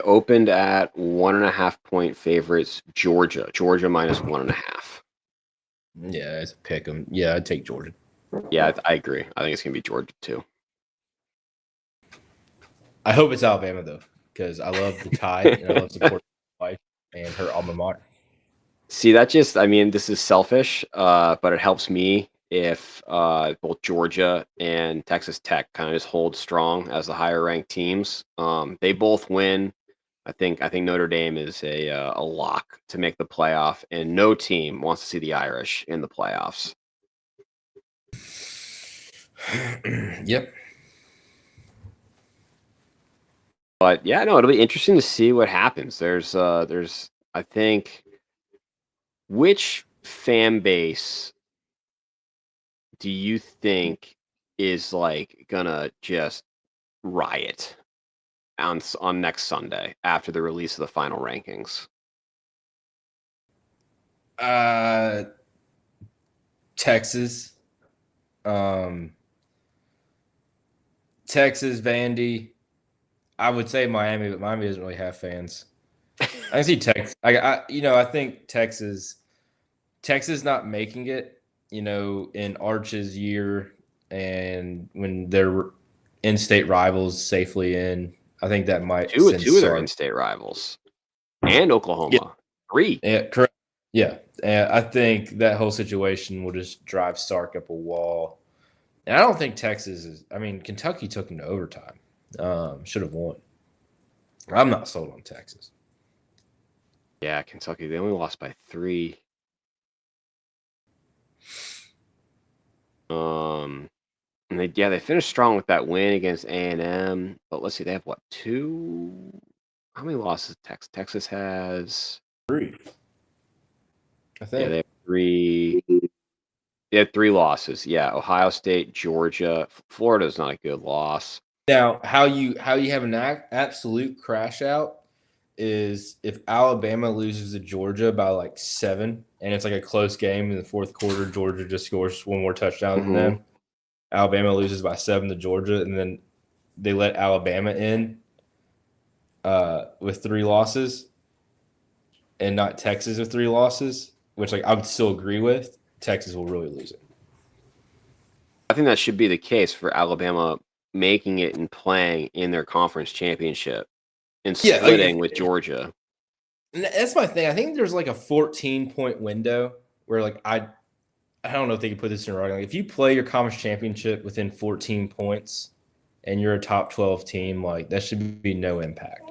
opened at 1.5 point favorites. Georgia minus 1.5. Yeah, it's a pick 'em. Yeah, I'd take Georgia. Yeah, I agree. I think it's gonna be Georgia too. I hope it's Alabama though, because I love the Tide and I love supporting my wife and her alma mater. See, this is selfish, but it helps me if both Georgia and Texas Tech kind of just hold strong as the higher ranked teams. They both win. I think Notre Dame is a lock to make the playoff, and no team wants to see the Irish in the playoffs. Yep. But yeah, no, it'll be interesting to see what happens. There's I think, which fan base do you think is like gonna just riot on next Sunday after the release of the final rankings? Texas. Texas, Vandy. I would say Miami, but Miami doesn't really have fans. I can see Texas. I think Texas not making it, in Arch's year and when they're in-state rivals safely in, I think that might two of their in-state rivals and Oklahoma. Yeah. 3. Yeah, correct. Yeah, and I think that whole situation will just drive Sark up a wall. And I don't think Texas is. I mean, Kentucky took them to overtime. Should have won. I'm not sold on Texas. Yeah, Kentucky. They only lost by 3. And they finished strong with that win against A&M. But let's see, they have what, 2? How many losses? Texas has 3. I think. Yeah, they have 3. They had 3 losses. Yeah, Ohio State, Georgia, Florida's not a good loss. Now, how you have an absolute crash out is if Alabama loses to Georgia by like 7, and it's like a close game in the fourth quarter. Georgia just scores one more touchdown than them. Alabama loses by 7 to Georgia, and then they let Alabama in with 3 losses and not Texas with 3 losses, which like I would still agree with, Texas will really lose it. I think that should be the case for Alabama making it and playing in their conference championship and Yeah, splitting with Georgia. and that's my thing. I think there's like a 14-point window where like I don't know if they can put this in writing. Like if you play your conference championship within 14 points and you're a top 12 team, like that should be no impact.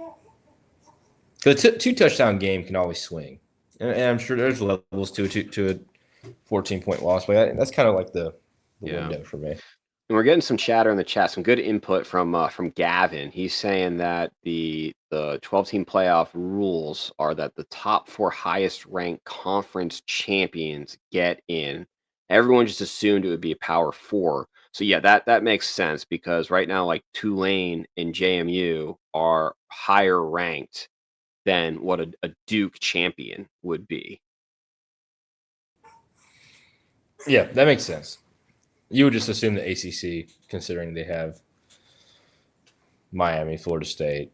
Because a 2 touchdown game can always swing, and I'm sure there's levels to a 14-point loss, but that's kind of like the window for me. And we're getting some chatter in the chat, some good input from Gavin. He's saying that the 12-team playoff rules are that the top 4 highest ranked conference champions get in. Everyone just assumed it would be a power 4. So yeah, that makes sense because right now like Tulane and JMU are higher ranked than what a Duke champion would be. Yeah, that makes sense. You would just assume the ACC, considering they have Miami, Florida State,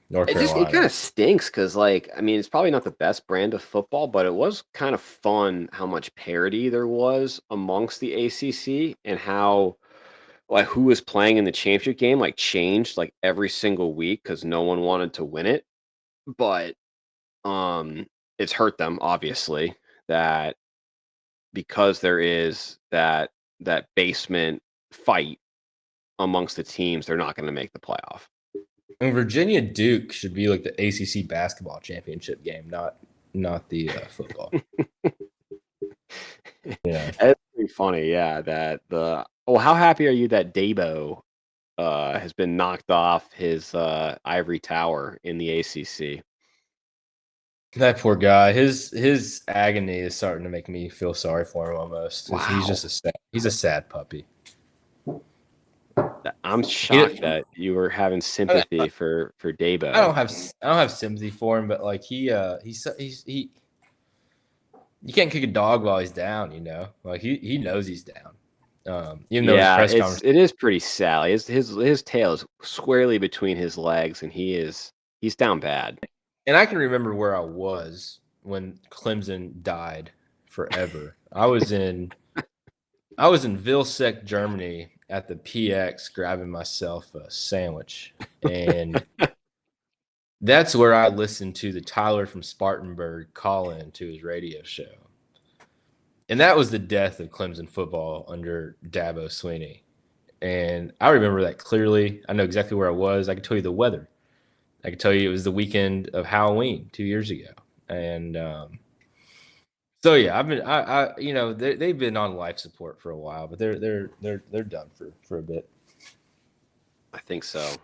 North Carolina. It kind of stinks because, like, I mean, it's probably not the best brand of football, but it was kind of fun how much parity there was amongst the ACC and how, like, who was playing in the championship game, like, changed like every single week because no one wanted to win it. But it's hurt them obviously that because there is that basement fight amongst the teams, they're not going to make the playoff. And Virginia Duke should be like the ACC basketball championship game, not the football. Yeah, That's pretty funny. Yeah, how happy are you that Dabo has been knocked off his ivory tower in the ACC? that poor guy. His agony is starting to make me feel sorry for him almost. Wow. He's a sad puppy. I'm shocked that you were having sympathy for Dabo. I don't have sympathy for him, but like he you can't kick a dog while he's down, you know. Like he knows he's down. Even though his press conference, it is pretty sad. His tail is squarely between his legs, and he's down bad. and I can remember where I was when Clemson died forever. I was in Vilseck, Germany at the PX grabbing myself a sandwich. And that's where I listened to the Tyler from Spartanburg call in to his radio show. And that was the death of Clemson football under Dabo Swinney. And I remember that clearly. I know exactly where I was. I could tell you the weather. I could tell you it was the weekend of Halloween 2 years ago. And so yeah, they've been on life support for a while, but they're done for a bit. I think so.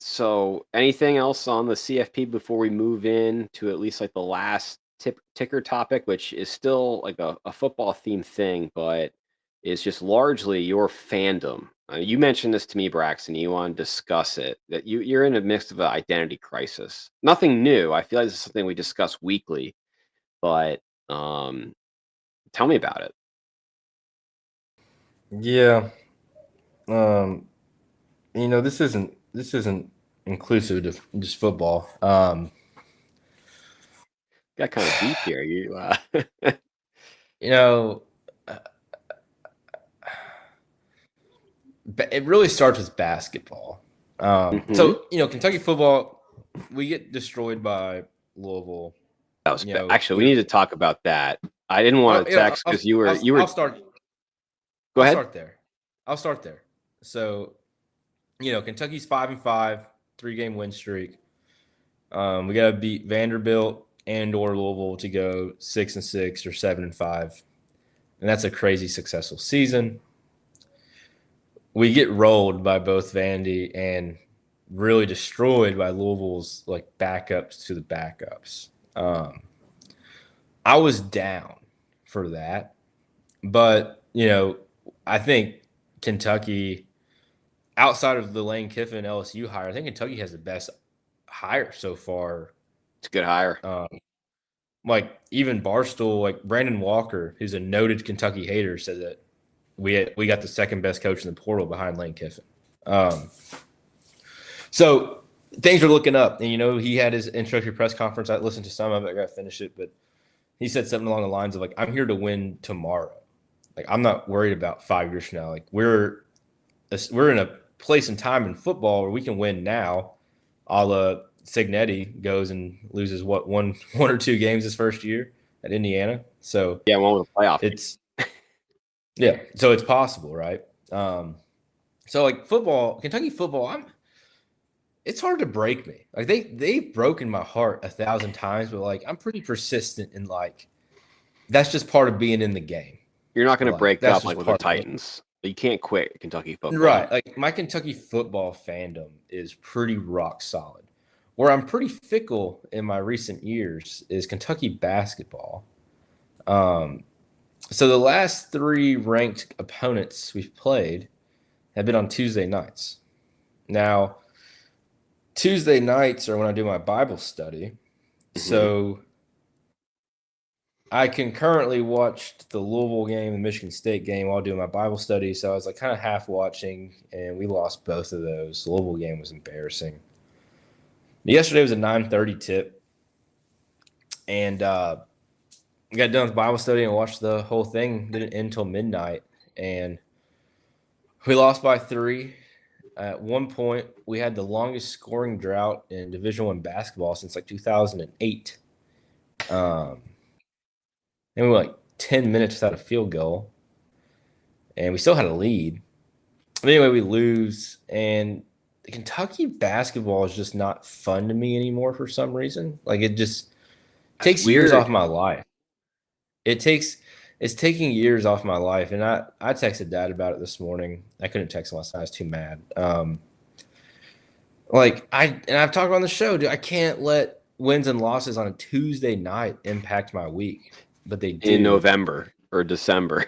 So anything else on the CFP before we move in to at least like the last ticker topic, which is still like a football themed thing, but is just largely your fandom. You mentioned this to me, Braxton. You want to discuss it, that you're in a midst of an identity crisis. Nothing new. I feel like this is something we discuss weekly, but tell me about it. Yeah. This isn't inclusive to just football. Got kind of deep here. It really starts with basketball. So, Kentucky football, we get destroyed by Louisville. That was actually, we need to talk about that. I didn't want to text because you were. I'll start. Go ahead. I'll start there. So, Kentucky's 5-5, 3-game win streak. We got to beat Vanderbilt and/or Louisville to go 6-6 or 7-5, and that's a crazy successful season. We get rolled by both Vandy and really destroyed by Louisville's like backups to the backups. I was down for that, but I think Kentucky, outside of the Lane Kiffin LSU hire, I think Kentucky has the best hire so far. It's a good hire. Like even Barstool, like Brandon Walker, who's a noted Kentucky hater, said that we got the second best coach in the portal behind Lane Kiffin. So things are looking up. And, he had his introductory press conference. I listened to some of it. I got to finish it. But he said something along the lines of, like, I'm here to win tomorrow. Like, I'm not worried about 5 years from now. Like, we're in a place and time in football where we can win now. A la Cignetti goes and loses, one or two games his first year at Indiana. So Yeah, one with a playoff. So it's possible, right? So like football, Kentucky football, it's hard to break me. Like they've broken my heart 1,000 times, but like I'm pretty persistent in like that's just part of being in the game. You're not going to break that's up just like with the part of it. Titans. You can't quit Kentucky football. Right. Like my Kentucky football fandom is pretty rock solid. Where I'm pretty fickle in my recent years is Kentucky basketball. So the last 3 ranked opponents we've played have been on Tuesday nights. Now, Tuesday nights are when I do my Bible study. Mm-hmm. So I concurrently watched the Louisville game, the Michigan State game while doing my Bible study. So I was like kind of half watching, and we lost both of those. The Louisville game was embarrassing. Yesterday was a 9:30 tip, and got done with Bible study and watched the whole thing. Didn't end until midnight, and we lost by 3. At one point, we had the longest scoring drought in Division I basketball since like 2008. And we were like 10 minutes without a field goal, and we still had a lead. But anyway, we lose, and Kentucky basketball is just not fun to me anymore for some reason. Like it just takes years off my life. It's taking years off my life. And I texted Dad about it this morning. I couldn't text him last night. I was too mad. I've talked on the show, dude, I can't let wins and losses on a Tuesday night impact my week. But they do. In November or December.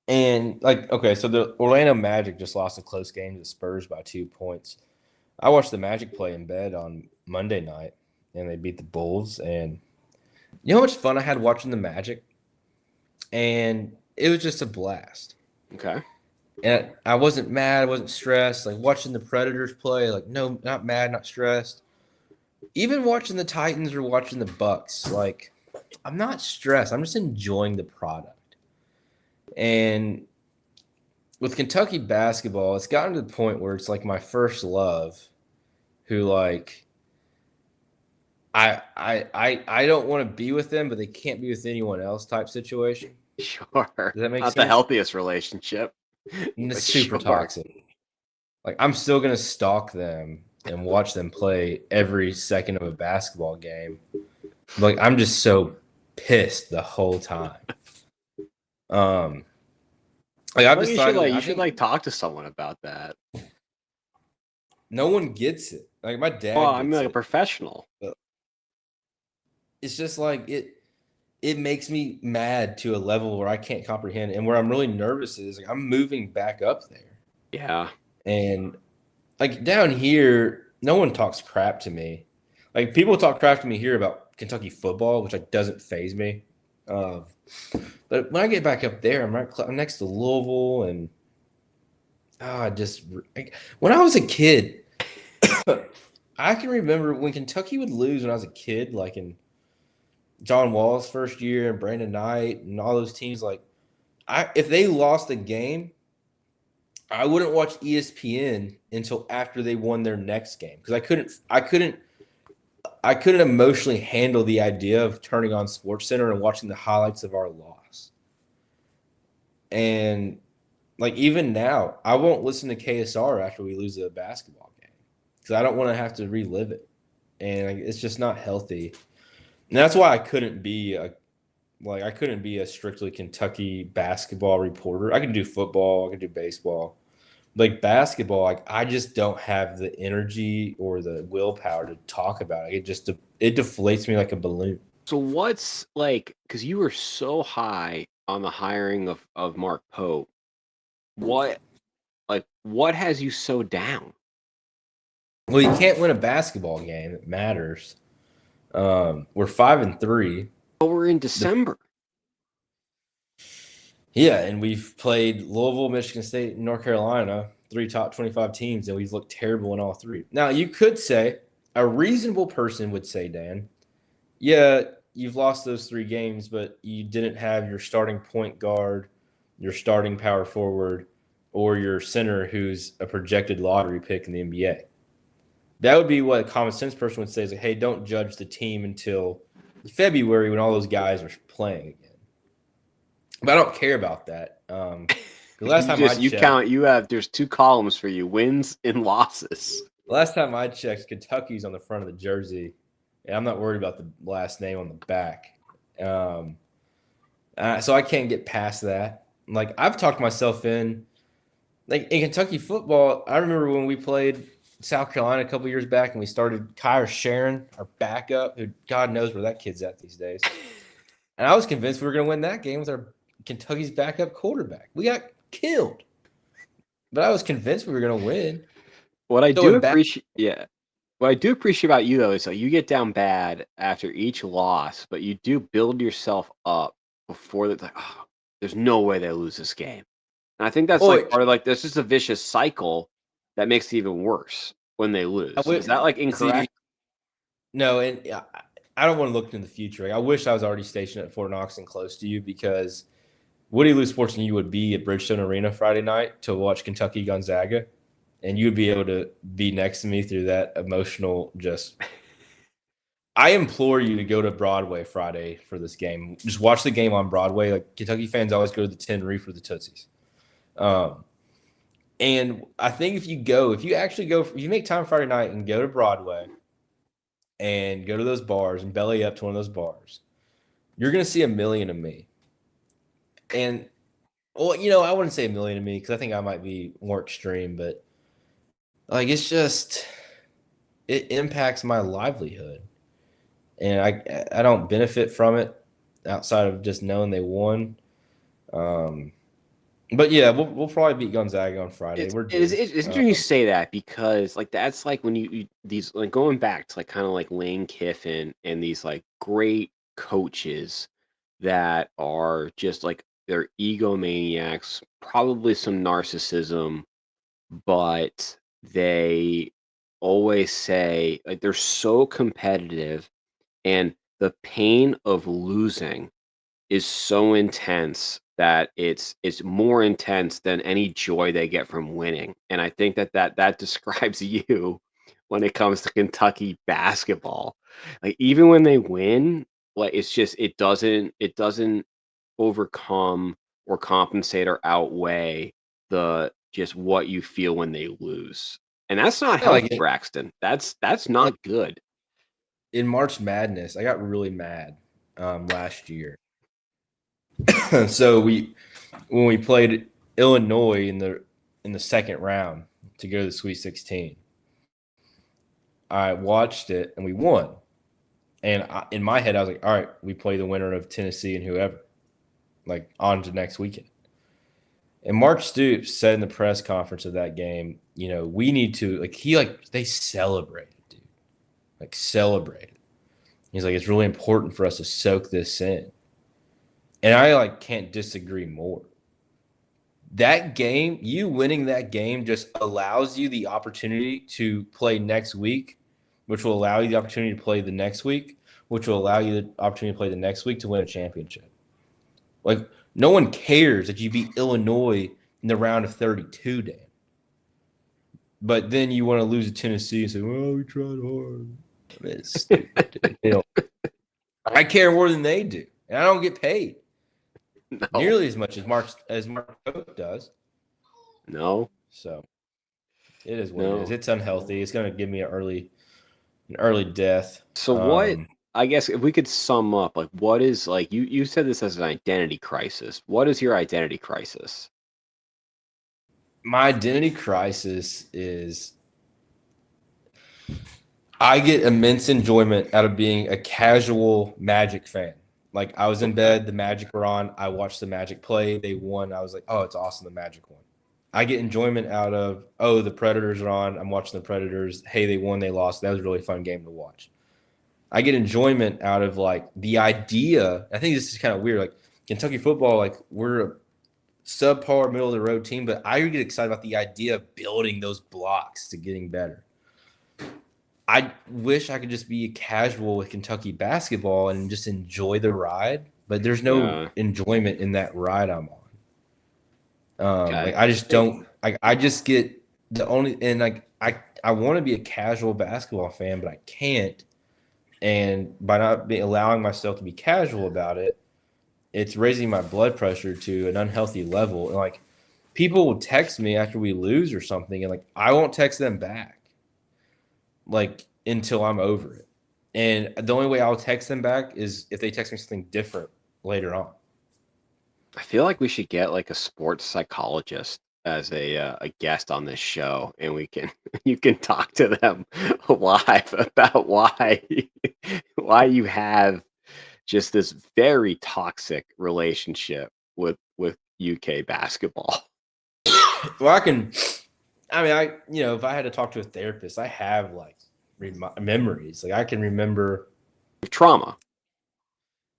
And so the Orlando Magic just lost a close game to the Spurs by 2 points. I watched the Magic play in bed on Monday night, and they beat the Bulls. And you know how much fun I had watching the Magic? And it was just a blast. Okay. And I wasn't mad. I wasn't stressed. Like watching the Predators play, like no, not mad, not stressed. Even watching the Titans or watching the Bucks, like I'm not stressed. I'm just enjoying the product. And with Kentucky basketball, it's gotten to the point where it's like my first love, who like I don't want to be with them, but they can't be with anyone else type situation. Sure. Does that make sense? Not the healthiest relationship. It's super toxic. Like I'm still gonna stalk them and watch them play every second of a basketball game. Like I'm just so pissed the whole time. You should talk to someone about that. No one gets it. Like my dad. Well, I'm like a professional. It's just like it makes me mad to a level where I can't comprehend. And where I'm really nervous is like I'm moving back up there. Yeah. And like down here, no one talks crap to me. Like people talk crap to me here about Kentucky football, which like doesn't faze me. But when I get back up there, I'm next to Louisville, and when I was a kid, I can remember when Kentucky would lose when I was a kid, like in John Wall's first year and Brandon Knight and all those teams. Like, if they lost a game, I wouldn't watch ESPN until after they won their next game because I couldn't emotionally handle the idea of turning on SportsCenter and watching the highlights of our loss. And like even now, I won't listen to KSR after we lose a basketball game because I don't want to have to relive it, and it's just not healthy. And that's why I couldn't be a strictly Kentucky basketball reporter. I could do football, I could do baseball. Like basketball, like I just don't have the energy or the willpower to talk about it. It deflates me like a balloon. So what's like, because you were so high on the hiring of Mark Pope, what has you so down? Well, you can't win a basketball game. It matters. We're 5-3. But we're in December. Yeah, and we've played Louisville, Michigan State, and North Carolina, 3 top 25 teams, and we've looked terrible in all 3. Now, you could say, a reasonable person would say, Dan, yeah, you've lost those 3 games, but you didn't have your starting point guard, your starting power forward, or your center who's a projected lottery pick in the NBA. That would be what a common sense person would say is like, hey, don't judge the team until February when all those guys are playing again. But I don't care about that. The last time I checked, there's 2 columns for you, wins and losses. last time I checked, Kentucky's on the front of the jersey, and I'm not worried about the last name on the back. So I can't get past that. Like, I've talked myself in, like, in Kentucky football, I remember when we played South Carolina a couple years back and we started Kyra Sharon, our backup, who God knows where that kid's at these days. And I was convinced we were going to win that game with our Kentucky's backup quarterback. We got killed. But I was convinced we were going to win. What I do appreciate about you, though, is like you get down bad after each loss, but you do build yourself up before that. Like, oh, there's no way they lose this game. And I think that's there's just a vicious cycle that makes it even worse when they lose. Is that like incorrect? No, and I don't want to look into the future. Like, I wish I was already stationed at Fort Knox and close to you, because Woody Lou Sports and you would be at Bridgestone Arena Friday night to watch Kentucky Gonzaga, and you would be able to be next to me through that emotional just. I implore you to go to Broadway Friday for this game. Just watch the game on Broadway. Like, Kentucky fans always go to the Tin Roof for the Tootsies. And I think if you make time Friday night and go to Broadway and go to those bars and belly up to one of those bars, you're going to see a million of me. And, well, I wouldn't say a million of me because I think I might be more extreme, but like, it's just, it impacts my livelihood. And I don't benefit from it outside of just knowing they won. But yeah, we'll probably beat Gonzaga on Friday. It's interesting you say that, because like that's like when you these, like, going back to like kind of like Lane Kiffin and these like great coaches that are just like, they're egomaniacs, probably some narcissism, but they always say, like, they're so competitive, and the pain of losing is so intense that it's more intense than any joy they get from winning. And I think that describes you when it comes to Kentucky basketball. Like, even when they win, like, it's just, it doesn't overcome or compensate or outweigh the just what you feel when they lose. And that's not healthy, Braxton. That's not good. In March Madness, I got really mad last year. So when we played Illinois in the second round to go to the Sweet 16, I watched it and we won. And in my head, I was like, all right, we play the winner of Tennessee and whoever, like, on to next weekend. And Mark Stoops said in the press conference of that game, we need to, like, they celebrated, dude. Like, celebrated. He's like, it's really important for us to soak this in. And I, like, can't disagree more. That game, you winning that game just allows you the opportunity to play next week, which will allow you the opportunity to play the next week, which will allow you the opportunity to play the next week to win a championship. Like, no one cares that you beat Illinois in the round of 32, Dan. But then you want to lose to Tennessee and say, well, we tried hard. I mean, it's stupid, dude. I care more than they do, and I don't get paid. No. Nearly as much as Mark Cook does. No. So it is what it is. It's unhealthy. It's going to give me an early death. So what? I guess if we could sum up, like, what is, like, you said this as an identity crisis. What is your identity crisis? My identity crisis is I get immense enjoyment out of being a casual Magic fan. Like, I was in bed, the Magic were on, I watched the Magic play, they won, I was like, oh, it's awesome, the Magic won. I get enjoyment out of, oh, the Predators are on, I'm watching the Predators, hey, they won, they lost, that was a really fun game to watch. I get enjoyment out of, like, the idea, I think this is kind of weird, like, Kentucky football, like, we're subpar, middle of the road team, but I get excited about the idea of building those blocks to getting better. I wish I could just be casual with Kentucky basketball and just enjoy the ride, but there's no enjoyment in that ride I'm on. Okay. Like I just don't. I just get the only and like I want to be a casual basketball fan, but I can't. And by not allowing myself to be casual about it, it's raising my blood pressure to an unhealthy level. And like people will text me after we lose or something, and like I won't text them back, like until I'm over it. And the only way I'll text them back is if they text me something different later on. I feel like we should get like a sports psychologist as a guest on this show, and we can you can talk to them live about why you have just this very toxic relationship with UK basketball. Well, if I had to talk to a therapist, I have like memories. Like I can remember. Trauma.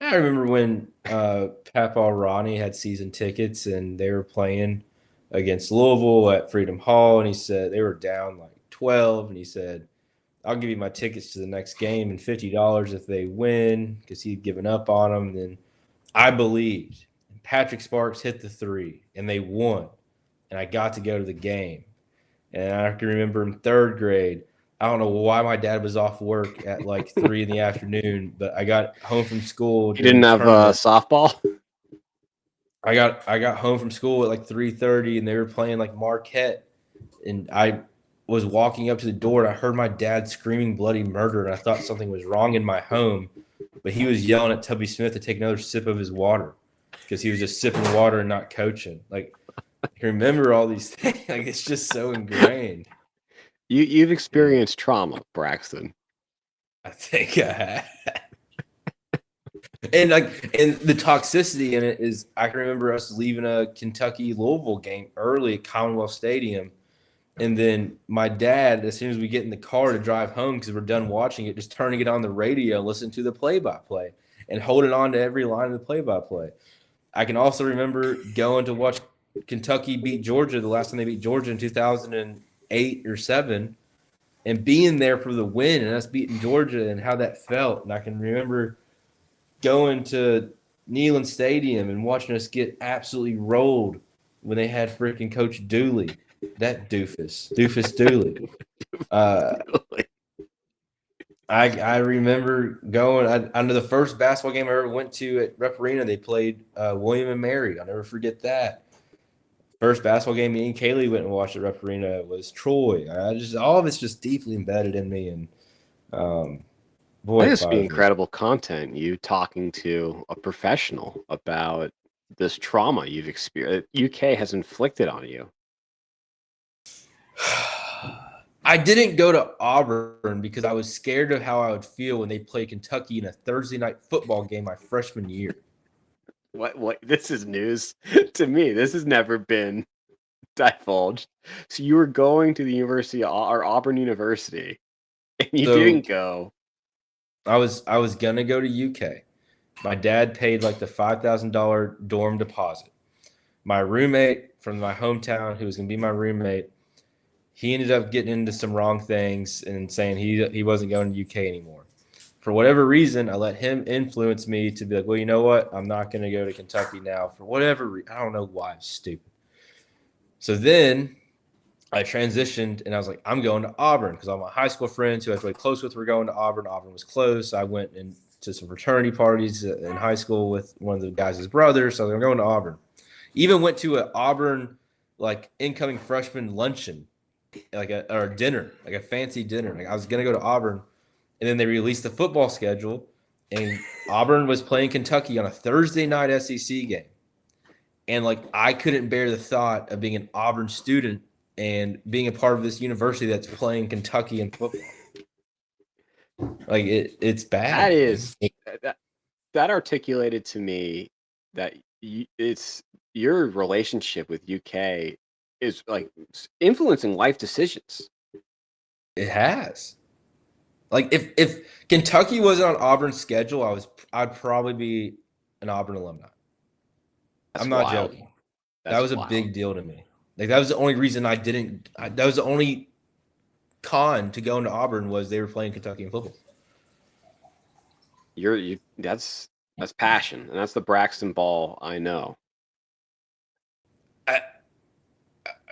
I remember when Papa Ronnie had season tickets and they were playing against Louisville at Freedom Hall, and he said they were down like 12, and he said, "I'll give you my tickets to the next game and $50 if they win," because he'd given up on them. And then I believed. Patrick Sparks hit the three, and they won, and I got to go to the game. And I can remember in third grade, I don't know why my dad was off work at like 3 in the afternoon, but I got home from school. You didn't have softball? I got home from school at like 3:30, and they were playing like Marquette, and I was walking up to the door, and I heard my dad screaming bloody murder, and I thought something was wrong in my home, but he was yelling at Tubby Smith to take another sip of his water because he was just sipping water and not coaching. Like I can remember all these things. Like it's just so ingrained. You've experienced trauma, Braxton. I think I have. And the toxicity in it is I can remember us leaving a Kentucky Louisville game early at Commonwealth Stadium. And then my dad, as soon as we get in the car to drive home because we're done watching it, just turning it on the radio and listening to the play-by-play and holding on to every line of the play-by-play. I can also remember going to watch Kentucky beat Georgia the last time they beat Georgia in 2008 or 7 and being there for the win and us beating Georgia and how that felt. And I can remember going to Neyland Stadium and watching us get absolutely rolled when they had freaking Coach Dooley, that Doofus Dooley. I remember going. I know the first basketball game I ever went to at Rep Arena. They played William and Mary. I'll never forget that. First basketball game me and Kaylee went and watched at Rep Arena was Troy. All of it's just deeply embedded in me, and Boy, this be incredible content. You talking to a professional about this trauma you've experienced, UK has inflicted on you. I didn't go to Auburn because I was scared of how I would feel when they played Kentucky in a Thursday night football game my freshman year. What? This is news to me. This has never been divulged. So you were going to the University or Auburn University, and you didn't go. I was gonna go to UK. My dad paid like the $5,000 dorm deposit. My roommate from my hometown, who was gonna be my roommate, he ended up getting into some wrong things and saying he wasn't going to UK anymore. For whatever reason, I let him influence me to be like, well, you know what? I'm not gonna go to Kentucky now for whatever reason. I don't know why. It's stupid. So then I transitioned and I was like, I'm going to Auburn because all my high school friends who I was really close with were going to Auburn. Auburn was close. I went to some fraternity parties in high school with one of the guys' brothers. So I'm going to Auburn. Even went to an Auburn like incoming freshman luncheon, or dinner, like a fancy dinner. Like I was going to go to Auburn, and then they released the football schedule, and Auburn was playing Kentucky on a Thursday night SEC game. And like I couldn't bear the thought of being an Auburn student and being a part of this university that's playing Kentucky in football. Like it's bad. That articulated to me that it's your relationship with UK is like influencing life decisions. It has. Like if Kentucky wasn't on Auburn's schedule, I'd probably be an Auburn alumni. I'm not joking. That was a wild. big deal to me. Like that was the only reason I didn't. That was the only con to going to Auburn was they were playing Kentucky in football. That's passion, and that's the Braxton Ball I know. I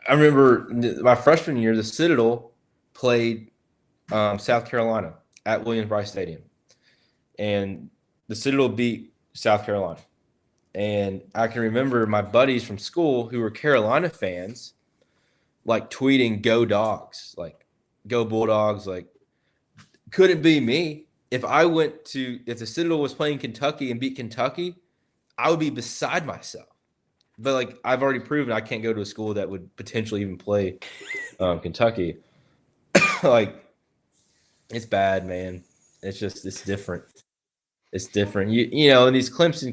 remember my freshman year, the Citadel played South Carolina at Williams-Brice Stadium, and the Citadel beat South Carolina. And I can remember my buddies from school who were Carolina fans, like tweeting "Go Dogs," like "Go Bulldogs." Like, couldn't be me. If the Citadel was playing Kentucky and beat Kentucky, I would be beside myself. But like I've already proven I can't go to a school that would potentially even play Kentucky. Like it's bad, man. It's different. It's different. You know, and these Clemson,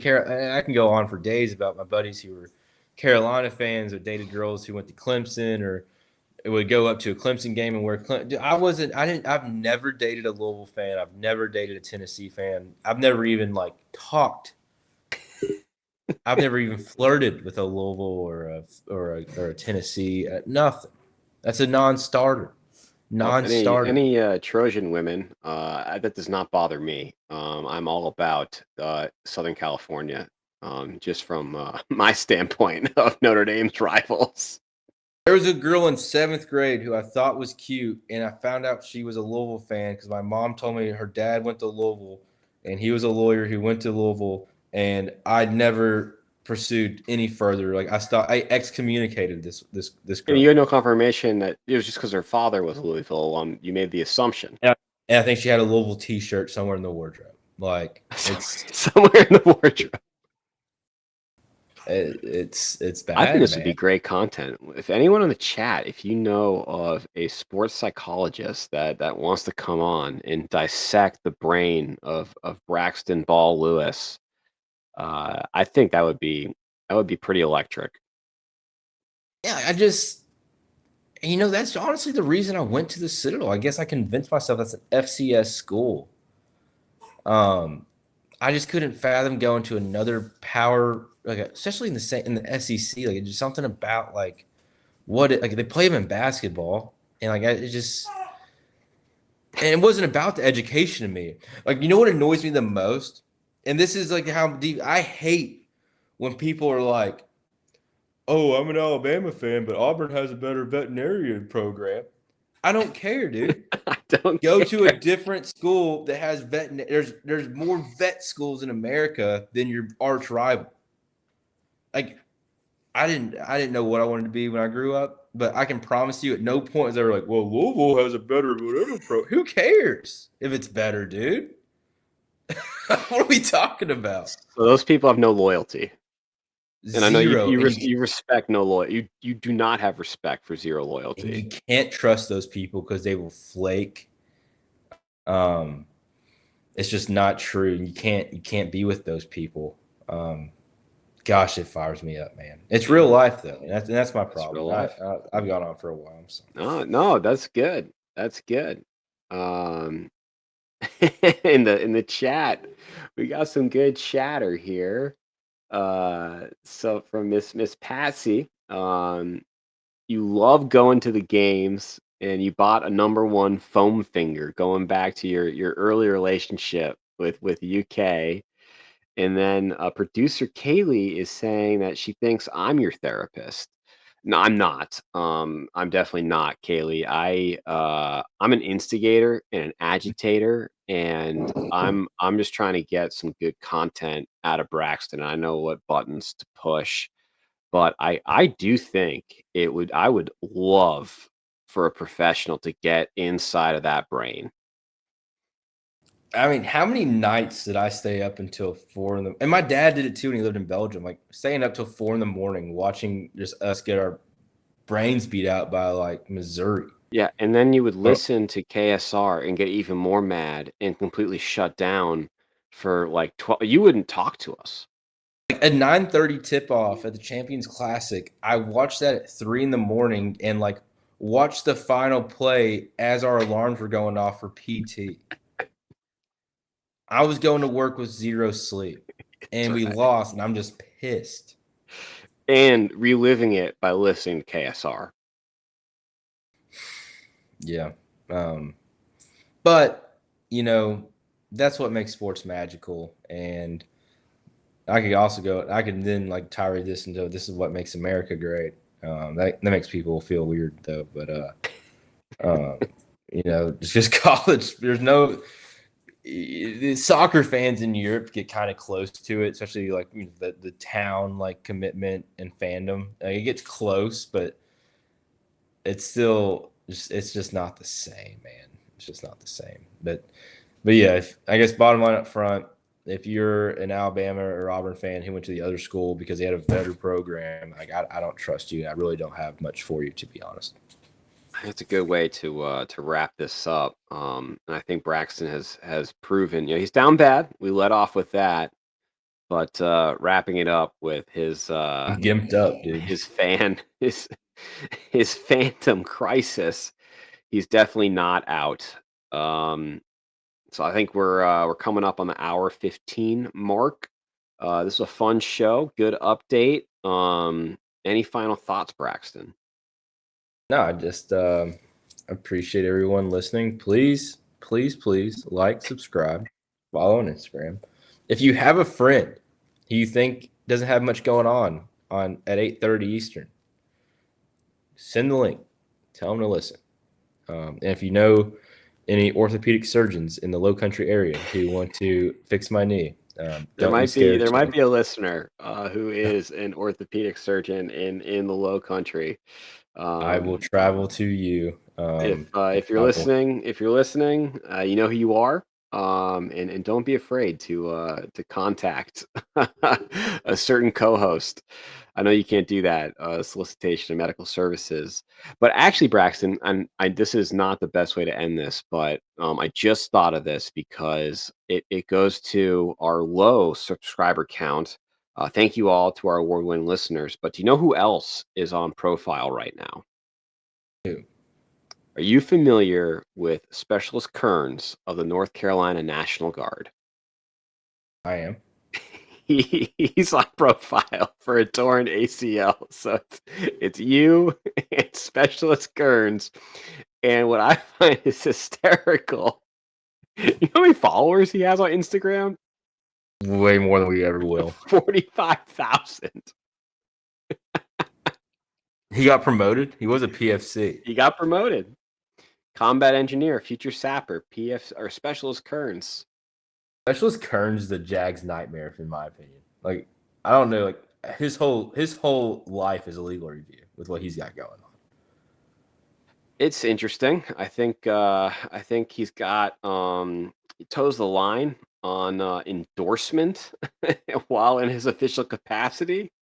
I can go on for days about my buddies who were Carolina fans or dated girls who went to Clemson or would go up to a Clemson game and wear Clemson. I've never dated a Louisville fan. I've never dated a Tennessee fan. I've never even like talked. I've never even flirted with a Louisville or a Tennessee. Nothing. That's a non-starter. Non-starter. Any Trojan women, that does not bother me. I'm all about Southern California, just from my standpoint of Notre Dame's rivals. There was a girl in 7th grade who I thought was cute, and I found out she was a Louisville fan because my mom told me her dad went to Louisville, and he was a lawyer who went to Louisville, and I'd never pursued any further. Like I excommunicated this girl. And you had no confirmation that it was just because her father was Louisville. You made the assumption. And I think she had a Louisville T-shirt somewhere in the wardrobe. Like it's somewhere in the wardrobe. It's bad. I think this would be great content. If anyone in the chat, if you know of a sports psychologist that wants to come on and dissect the brain of Braxton Ball Lewis, I think that would be pretty electric. Yeah, that's honestly the reason I went to the Citadel. I guess I convinced myself that's an FCS school. I just couldn't fathom going to another power, like especially in the SEC. Like it's just something about like they play them in basketball, and like and it wasn't about the education to me. Like you know what annoys me the most, and this is like how deep I hate when people are like, "Oh, I'm an Alabama fan, but Auburn has a better veterinarian program." I don't care, dude. I don't go care. to a different school that has there's more vet schools in America than your arch rival. Like I didn't know what I wanted to be when I grew up, but I can promise you at no point was ever like, well, Louisville has a better whatever pro. Who cares if it's better, dude? What are we talking about? So those people have no loyalty. And I know you respect no loyalty. You do not have respect for zero loyalty. And you can't trust those people because they will flake. It's just not true. You can't be with those people. Gosh, it fires me up, man. It's real life though, and that's my problem. I've gone on for a while. No, that's good. That's good. In the chat, we got some good chatter here. So from Miss Patsy, you love going to the games, and you bought a #1 foam finger, going back to your early relationship with UK. And then producer Kaylee is saying that she thinks I'm your therapist. No, I'm not. I'm definitely not, Kaylee. I'm an instigator and an agitator, and I'm just trying to get some good content out of Braxton. I know what buttons to push, but I do think I would love for a professional to get inside of that brain. I mean, how many nights did I stay up until 4 in the? And my dad did it too when he lived in Belgium. Like staying up till 4 in the morning, watching just us get our brains beat out by like Missouri. Yeah, and then you would listen to KSR and get even more mad and completely shut down for like 12. You wouldn't talk to us. Like a 9:30 tip off at the Champions Classic. I watched that at 3 in the morning and like watched the final play as our alarms were going off for PT. I was going to work with zero sleep, and we lost, and I'm just pissed. and reliving it by listening to KSR. Yeah. But, you know, that's what makes sports magical. And I could then like tirade this into this is what makes America great. That makes people feel weird though. But, you know, it's just college. There's no the soccer fans in Europe get kind of close to it, especially like the town like commitment and fandom. It gets close, but it's still it's just not the same, man. It's just not the same. But yeah, I guess bottom line up front, if you're an Alabama or Auburn fan who went to the other school because they had a better program, like I don't trust you. I really don't have much for you, to be honest. That's a good way to wrap this up. And I think Braxton has proven, he's down bad. We let off with that, but wrapping it up with I'm gimped up, dude. his phantom crisis, he's definitely not out. So I think we're coming up on the hour 15 mark. This is a fun show, good update. Any final thoughts, Braxton? No, I just appreciate everyone listening. Please, please, please like, subscribe, follow on Instagram. If you have a friend who you think doesn't have much going on at 8:30 Eastern, send the link. Tell them to listen. And if you know any orthopedic surgeons in the Low Country area who want to fix my knee, don't be scared. There might be a listener who is an orthopedic surgeon in the Low Country. I will travel to you. If you're listening, you know who you are. And don't be afraid to contact a certain co-host. I know you can't do that, solicitation of medical services. But actually, Braxton, this is not the best way to end this, but I just thought of this because it goes to our low subscriber count. Thank you all to our award-winning listeners. But do you know who else is on profile right now? Who? Are you familiar with Specialist Kearns of the North Carolina National Guard? I am. He's on profile for a torn ACL. So it's you and Specialist Kearns. And what I find is hysterical. You know how many followers he has on Instagram? Way more than we ever will. 45,000. He got promoted. He was a PFC. He got promoted. Combat engineer, future sapper, PF or Specialist Kearns. Specialist Kearns is the Jags' nightmare, in my opinion. Like, I don't know, like his whole life is a legal review with what he's got going on. It's interesting. I think he's got he toes the line on endorsement while in his official capacity.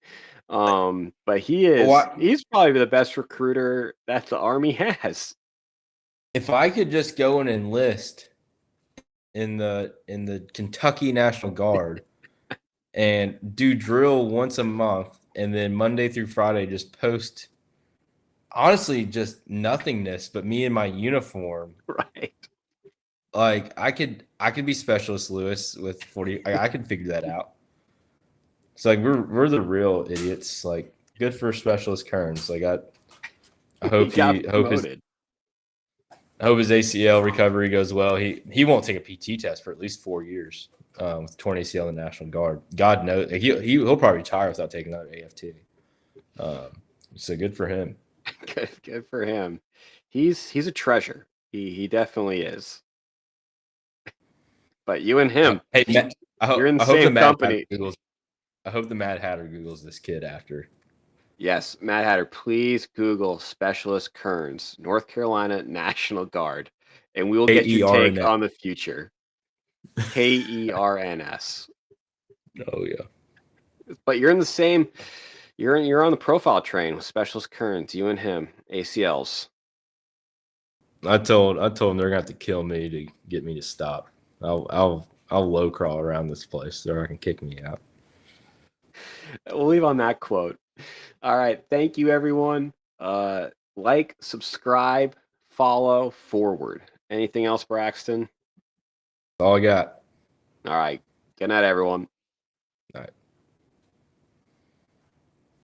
But he's probably the best recruiter that the Army has. If I could just go and enlist in the Kentucky National Guard and do drill once a month, and then Monday through Friday just post, honestly, just nothingness but me in my uniform. Right. Like I could be Specialist Lewis with 40. I could figure that out. It's like we're the real idiots. Like good for Specialist Kearns. Like I hope I hope his ACL recovery goes well. He won't take a PT test for at least 4 years with torn ACL in the National Guard. God knows he'll probably retire without taking another AFT. So good for him. Good for him. He's a treasure. He definitely is. But you and him, hey, Matt, you're in the same company. I hope the Mad Hatter Googles this kid after. Yes, Mad Hatter, please Google Specialist Kearns, North Carolina National Guard, and we will get your take on the future. KERNS. Oh yeah. But you're in the same. You're on the profile train with Specialist Kearns. You and him, ACLs. I told him they're gonna have to kill me to get me to stop. I'll low crawl around this place so they can kick me out. We'll leave on that quote. All right. Thank you, everyone. Like, subscribe, follow, forward. Anything else, Braxton? That's all I got. All right. Good night, everyone.